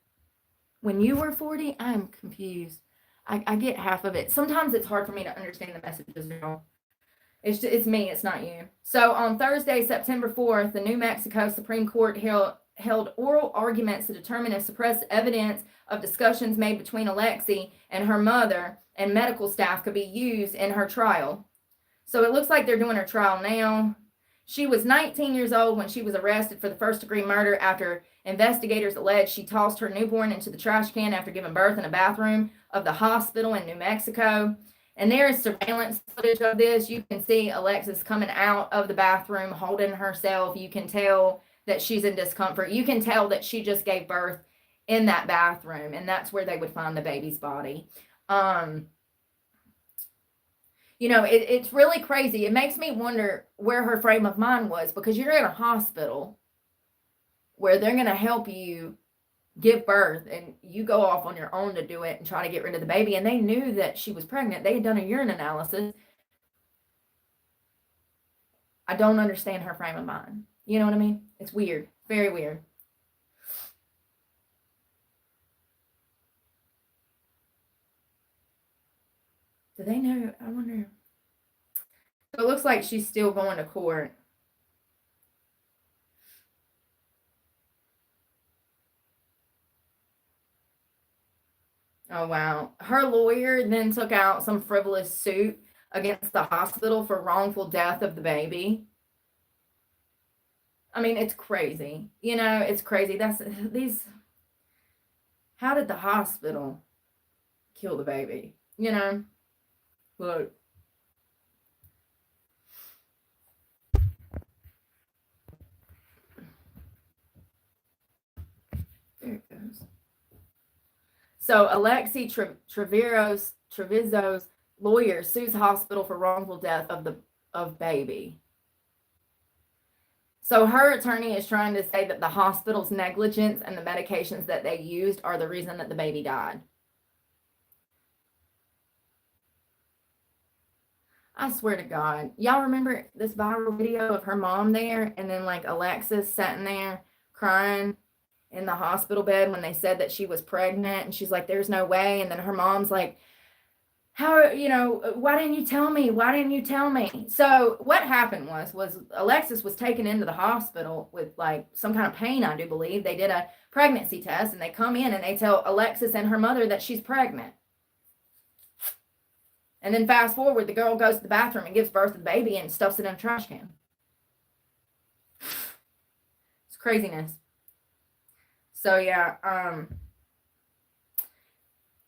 when you were 40, I'm confused. I get half of it. Sometimes it's hard for me to understand the messages, girl. It's me, it's not you. So on Thursday, September 4th, the New Mexico Supreme Court held oral arguments to determine if suppressed evidence of discussions made between Alexi and her mother and medical staff could be used in her trial. So it looks like they're doing her trial now. She was 19 years old when she was arrested for the first-degree murder after investigators alleged she tossed her newborn into the trash can after giving birth in a bathroom of the hospital in New Mexico. And there is surveillance footage of this. You can see Alexis coming out of the bathroom, holding herself. You can tell that she's in discomfort. You can tell that she just gave birth in that bathroom, and that's where they would find the baby's body. It's really crazy. It makes me wonder where her frame of mind was, because you're in a hospital where they're going to help you give birth, and you go off on your own to do it and try to get rid of the baby. And they knew that she was pregnant. They had done a urine analysis. I don't understand her frame of mind. You know what I mean? It's weird. Very weird. Do they know? I wonder. So it looks like she's still going to court. Oh, wow. Her lawyer then took out some frivolous suit against the hospital for wrongful death of the baby. I mean, it's crazy. It's crazy. How did the hospital kill the baby? Look. There it goes. So Alexi Trevizo's lawyer sues hospital for wrongful death of baby. So her attorney is trying to say that the hospital's negligence and the medications that they used are the reason that the baby died. I swear to God. Y'all remember this viral video of her mom there, and then like Alexis sitting there crying in the hospital bed when they said that she was pregnant, and she's like, there's no way. And then her mom's like, why didn't you tell me? Why didn't you tell me? So what happened was Alexis was taken into the hospital with like some kind of pain, I do believe. They did a pregnancy test, and they come in and they tell Alexis and her mother that she's pregnant. And then fast forward, the girl goes to the bathroom and gives birth to the baby and stuffs it in a trash can. It's craziness. So yeah,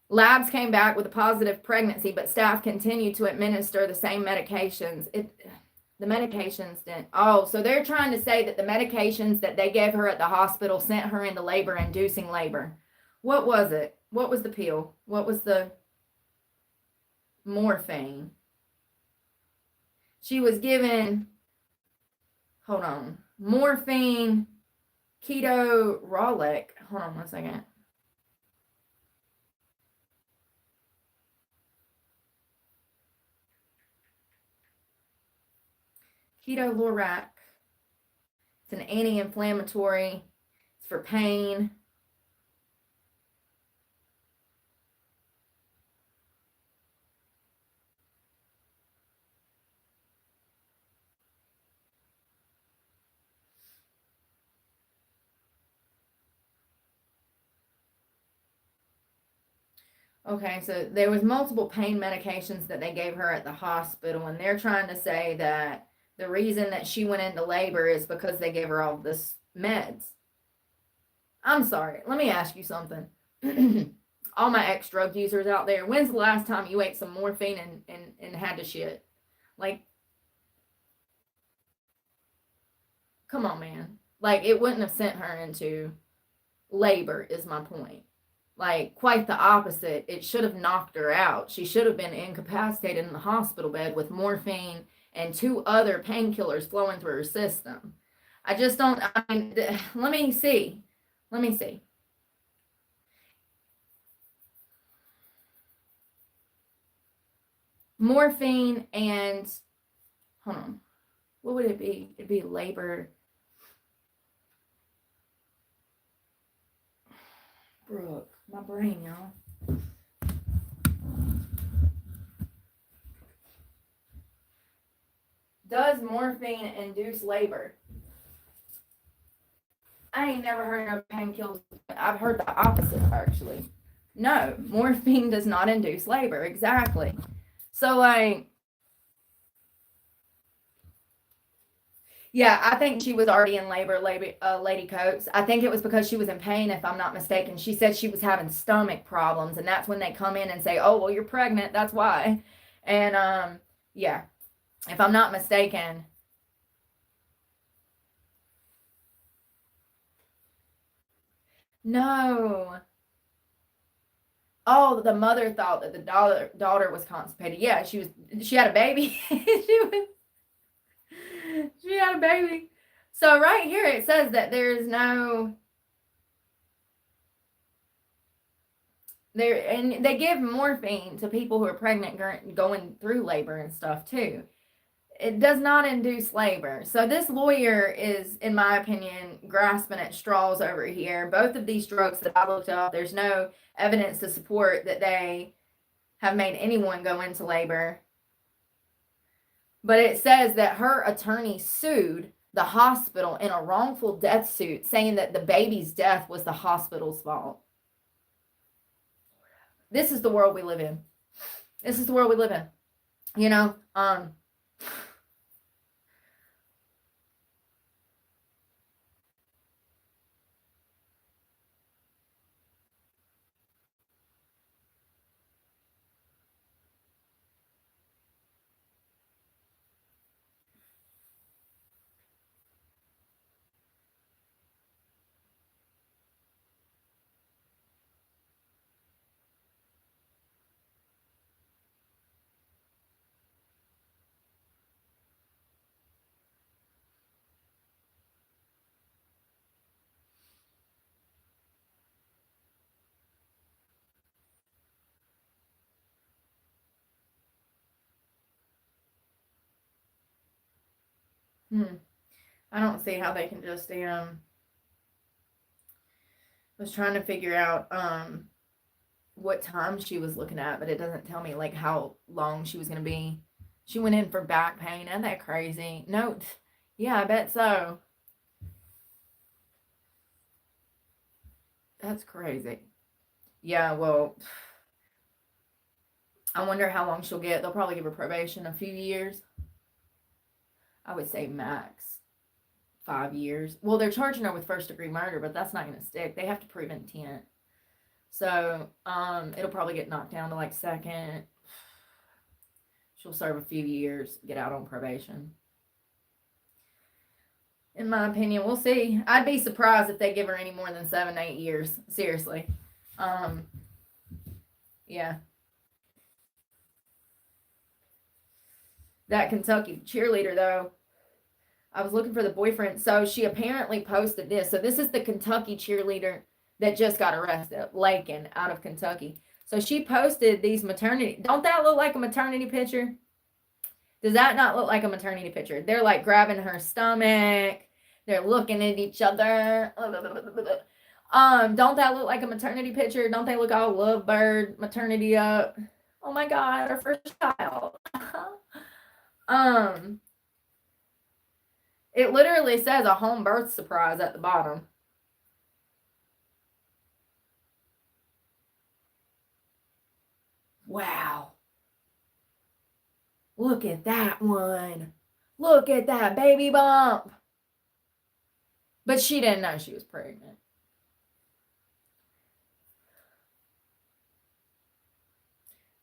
labs came back with a positive pregnancy, but staff continued to administer the same medications. The medications didn't. Oh, so they're trying to say that the medications that they gave her at the hospital sent her into labor, inducing labor. What was it? What was the pill? What was the morphine? She was given, hold on, morphine, ketorolac. Hold on one second. Ketorolac. It's an anti-inflammatory. It's for pain. Okay, so there was multiple pain medications that they gave her at the hospital, and they're trying to say that the reason that she went into labor is because they gave her all this meds. I'm sorry. Let me ask you something. All my ex-drug users out there, when's the last time you ate some morphine and had to shit? Like, come on, man. Like, it wouldn't have sent her into labor, is my point. Like, quite the opposite. It should have knocked her out. She should have been incapacitated in the hospital bed with morphine and 2 other painkillers flowing through her system. I just don't, I mean, let me see. Let me see. Morphine and, hold on. What would it be? It'd be labor. Brooke, my brain, y'all. Does morphine induce labor? I ain't never heard of painkillers. I've heard the opposite, actually. No, morphine does not induce labor. Exactly. So, like, yeah, I think she was already in labor, Lady Coates. I think it was because she was in pain, if I'm not mistaken. She said she was having stomach problems, and that's when they come in and say, "Oh, well, you're pregnant. That's why." And yeah, if I'm not mistaken. No. Oh, the mother thought that the daughter was constipated. Yeah, she had a baby. She had a baby. So right here it says that there is no there, and they give morphine to people who are pregnant going through labor and stuff too. It does not induce labor. So this lawyer is, in my opinion, grasping at straws over here. Both of these drugs that I looked up, there's no evidence to support that they have made anyone go into labor. But it says that her attorney sued the hospital in a wrongful death suit, saying that the baby's death was the hospital's fault. This is the world we live in. This is the world we live in. You know, I don't see how they can just was trying to figure out what time she was looking at, but it doesn't tell me like how long she was gonna be. She went in for back pain. Isn't that crazy? No, yeah, I bet so. That's crazy. Yeah, well, I wonder how long she'll get. They'll probably give her probation a few years. I would say max 5 years. Well, they're charging her with first degree murder, but that's not gonna stick. They have to prove intent. So, it'll probably get knocked down to like second. She'll serve a few years, get out on probation. In my opinion, we'll see. I'd be surprised if they give her any more than 7, 8 years. Seriously. Yeah. That Kentucky cheerleader, though, I was looking for the boyfriend. So she apparently posted this. So this is the Kentucky cheerleader that just got arrested, Lakin, out of Kentucky. So she posted these maternity. Don't that look like a maternity picture? Does that not look like a maternity picture? They're like grabbing her stomach. They're looking at each other. Don't that look like a maternity picture? Don't they look all lovebird maternity up? Oh my God, our first child. It literally says a home birth surprise at the bottom. Wow. Look at that one. Look at that baby bump. But she didn't know she was pregnant.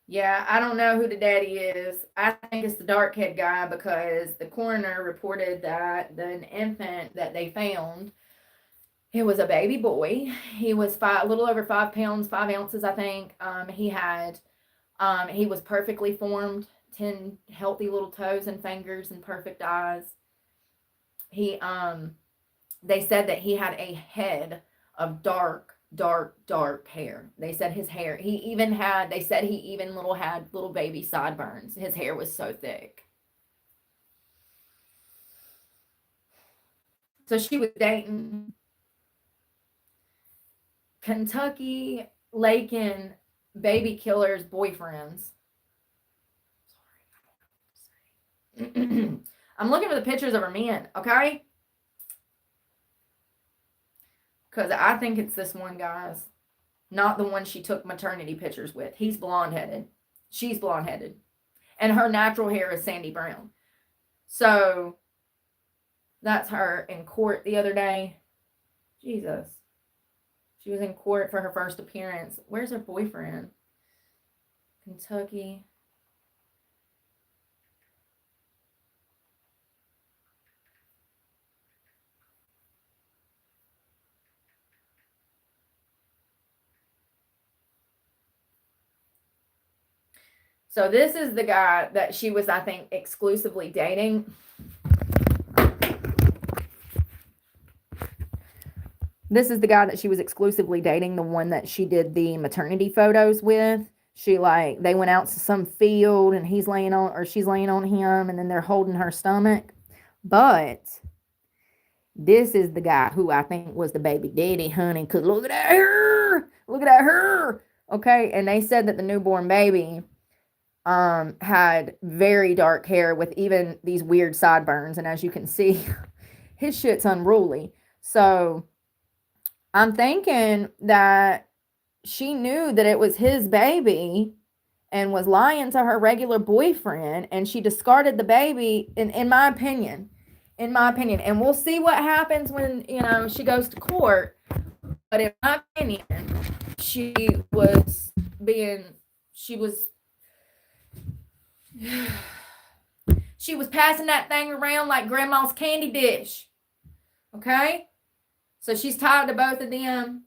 Yeah, I don't know who the daddy is. I think it's the dark-haired guy because the coroner reported that the infant that they found, it was a baby boy. He was a little over 5 pounds, 5 ounces, I think. He was perfectly formed, 10 healthy little toes and fingers and perfect eyes. They said that he had a head of dark hair. They said his hair, they said he even had little baby sideburns. His hair was so thick. So she was dating Kentucky Lakin baby killer's boyfriends. Sorry. I'm looking for the pictures of her men, okay? Because I think it's this one, guys. Not the one she took maternity pictures with. He's blonde-headed. She's blonde-headed. And her natural hair is sandy brown. So, that's her in court the other day. Jesus. She was in court for her first appearance. Where's her boyfriend? Kentucky. So this is the guy that she was, I think, exclusively dating. This is the guy that she was exclusively dating, the one that she did the maternity photos with. They went out to some field and she's laying on him and then they're holding her stomach. But this is the guy who I think was the baby daddy, honey, because look at her. Look at her. Okay, and they said that the newborn baby had very dark hair with even these weird sideburns. And as you can see, his shit's unruly. So I'm thinking that she knew that it was his baby and was lying to her regular boyfriend, and she discarded the baby, in my opinion. And we'll see what happens when, she goes to court. But in my opinion, she was passing that thing around like grandma's candy dish. Okay? So she's tied to both of them.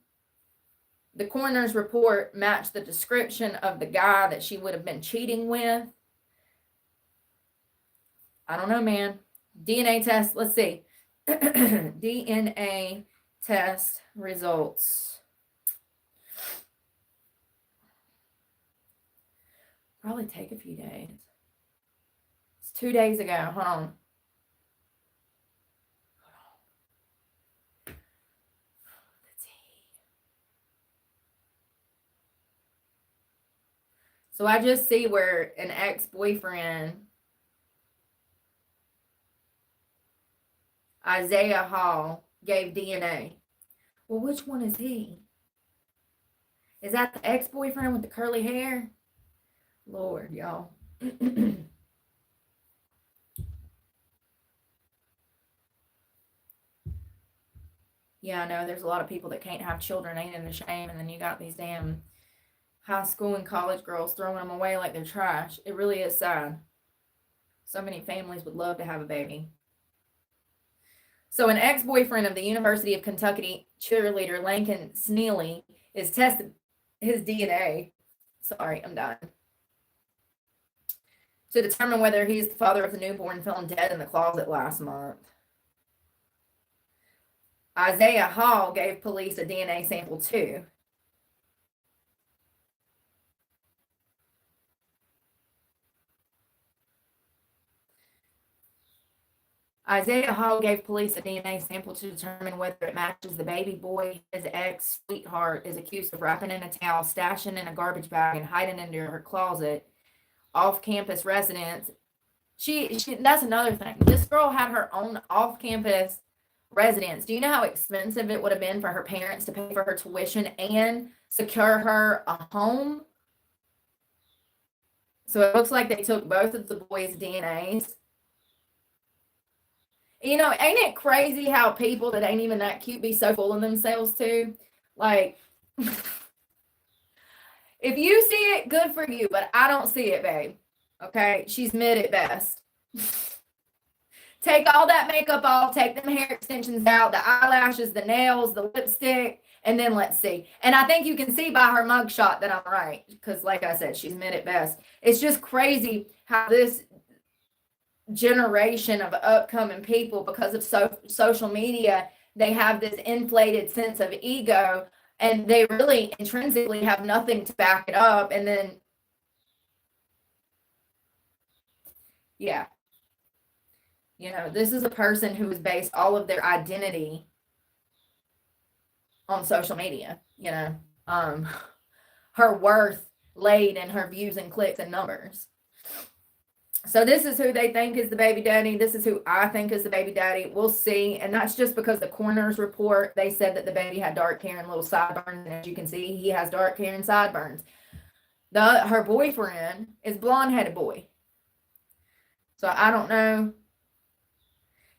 The coroner's report matched the description of the guy that she would have been cheating with. I don't know, man. DNA test, let's see. DNA test results. Probably take a few days. It's 2 days ago. Hold on. So I just see where an ex-boyfriend, Isaiah Hall, gave DNA. Well, which one is he? Is that the ex-boyfriend with the curly hair? Lord, y'all. Yeah, I know there's a lot of people that can't have children, ain't it a shame? And then you got these damn high school and college girls throwing them away like they're trash. It really is sad. So many families would love to have a baby. So an ex-boyfriend of the University of Kentucky cheerleader Lincoln Sneely is tested his DNA. Sorry, I'm done. To determine whether he's the father of the newborn found dead in the closet last month. Isaiah Hall gave police a DNA sample too. Isaiah Hall gave police a DNA sample to determine whether it matches the baby boy his ex-sweetheart is accused of wrapping in a towel, stashing in a garbage bag, and hiding into her closet. Off-campus residence. That's another thing. This girl had her own off-campus residence. Do you know how expensive it would have been for her parents to pay for her tuition and secure her a home? So it looks like they took both of the boys' DNAs. You know, ain't it crazy how people that ain't even that cute be so full of themselves too? Like, if you see it, good for you, but I don't see it, babe. Okay? She's mid at best. Take all that makeup off, take them hair extensions out, the eyelashes, the nails, the lipstick, and then let's see. And I think you can see by her mugshot that I'm right, because like I said, she's mid at best. It's just crazy how this generation of upcoming people, because of social media, they have this inflated sense of ego, and they really intrinsically have nothing to back it up. And then, yeah. You know, this is a person who has based all of their identity on social media, you know, her worth laid in her views and clicks and numbers. So this is who they think is the baby daddy. This is who I think is the baby daddy. We'll see. And that's just because the coroner's report, they said that the baby had dark hair and little sideburns. And as you can see, he has dark hair and sideburns. Her boyfriend is blonde-headed boy. So I don't know.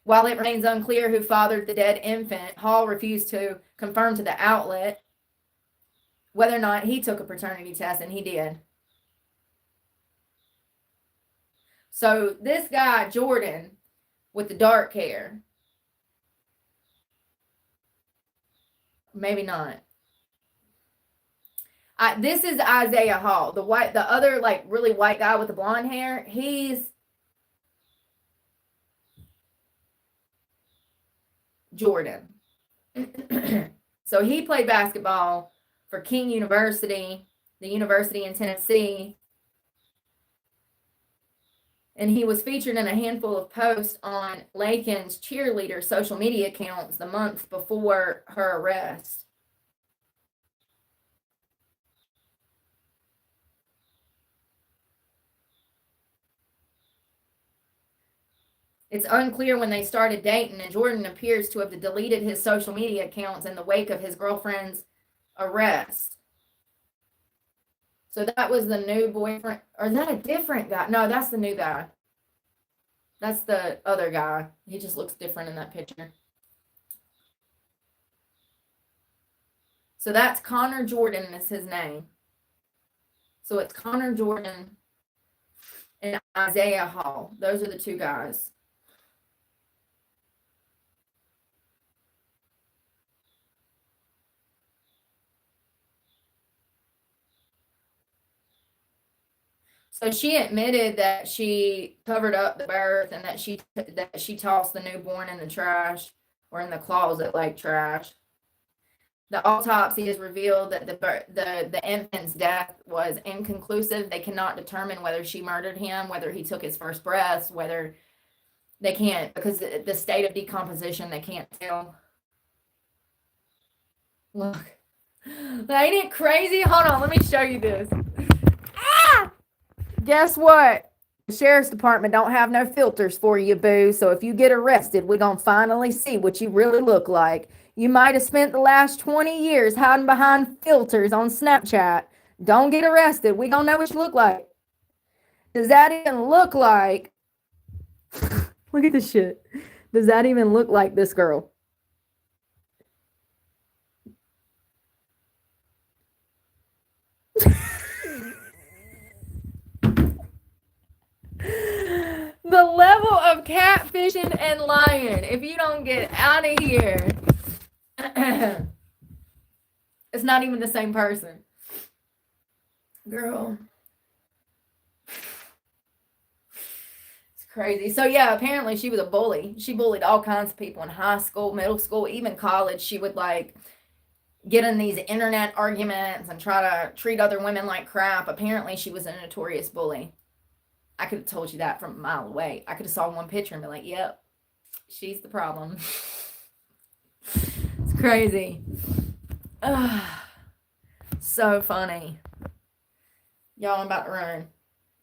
While it remains unclear who fathered the dead infant, Hall refused to confirm to the outlet whether or not he took a paternity test, and he did. So this guy, Jordan, with the dark hair, maybe not. This is Isaiah Hall, the other like really white guy with the blonde hair. He's Jordan. So he played basketball for King University, the university in Tennessee. And he was featured in a handful of posts on Lakin's cheerleader social media accounts the month before her arrest. It's unclear when they started dating, and Jordan appears to have deleted his social media accounts in the wake of his girlfriend's arrest. So that was the new boyfriend. Or is that a different guy? No, that's the new guy. That's the other guy. He just looks different in that picture. So that's Connor Jordan is his name. So it's Connor Jordan and Isaiah Hall. Those are the two guys. So she admitted that she covered up the birth and that she tossed the newborn in the trash or in the closet like trash. The autopsy has revealed that the infant's death was inconclusive. They cannot determine whether she murdered him, whether he took his first breaths, whether they can't, because the state of decomposition, they can't tell. Look. Ain't it crazy? Hold on, let me show you this. Guess what? The sheriff's department don't have no filters for you, boo. So if you get arrested, we're going to finally see what you really look like. You might have spent the last 20 years hiding behind filters on Snapchat. Don't get arrested. We don't know what you look like. Does that even look like... Look at this shit. Does that even look like this girl? The level of catfishing and lying. If you don't get out of here, it's not even the same person. Girl. It's crazy. So yeah, apparently she was a bully. She bullied all kinds of people in high school, middle school, even college. She would like get in these internet arguments and try to treat other women like crap. Apparently she was a notorious bully. I could have told you that from a mile away. I could have saw one picture and be like, yep, she's the problem. It's crazy. So funny. Y'all, I'm about to run.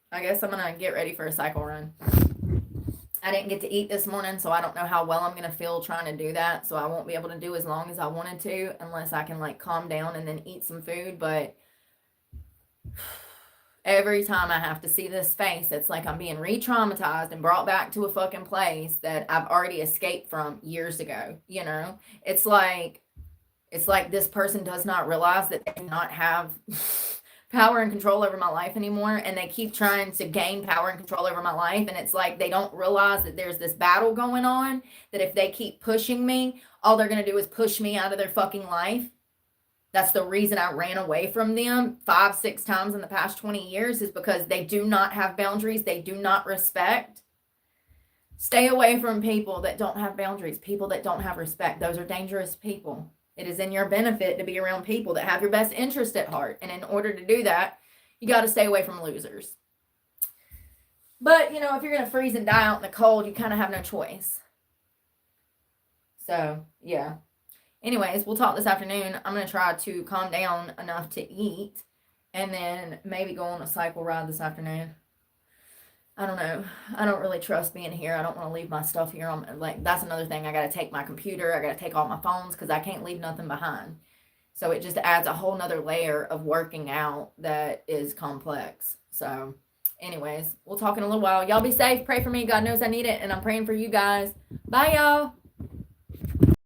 I guess I'm going to get ready for a cycle run. I didn't get to eat this morning, so I don't know how well I'm going to feel trying to do that. So I won't be able to do as long as I wanted to unless I can like calm down and then eat some food. But every time I have to see this face, it's like I'm being re-traumatized and brought back to a fucking place that I've already escaped from years ago. You know, it's like this person does not realize that they do not have power and control over my life anymore, and they keep trying to gain power and control over my life, and it's like they don't realize that there's this battle going on, that if they keep pushing me, all they're going to do is push me out of their fucking life. That's the reason I ran away from them 5-6 times in the past 20 years, is because they do not have boundaries. They do not respect. Stay away from people that don't have boundaries, people that don't have respect. Those are dangerous people. It is in your benefit to be around people that have your best interest at heart. And in order to do that, you got to stay away from losers. But, you know, if you're going to freeze and die out in the cold, you kind of have no choice. So, yeah. Anyways, we'll talk this afternoon. I'm going to try to calm down enough to eat and then maybe go on a cycle ride this afternoon. I don't know. I don't really trust being here. I don't want to leave my stuff here. That's another thing. I got to take my computer. I got to take all my phones because I can't leave nothing behind. So it just adds a whole nother layer of working out that is complex. So anyways, we'll talk in a little while. Y'all be safe. Pray for me. God knows I need it. And I'm praying for you guys. Bye, y'all.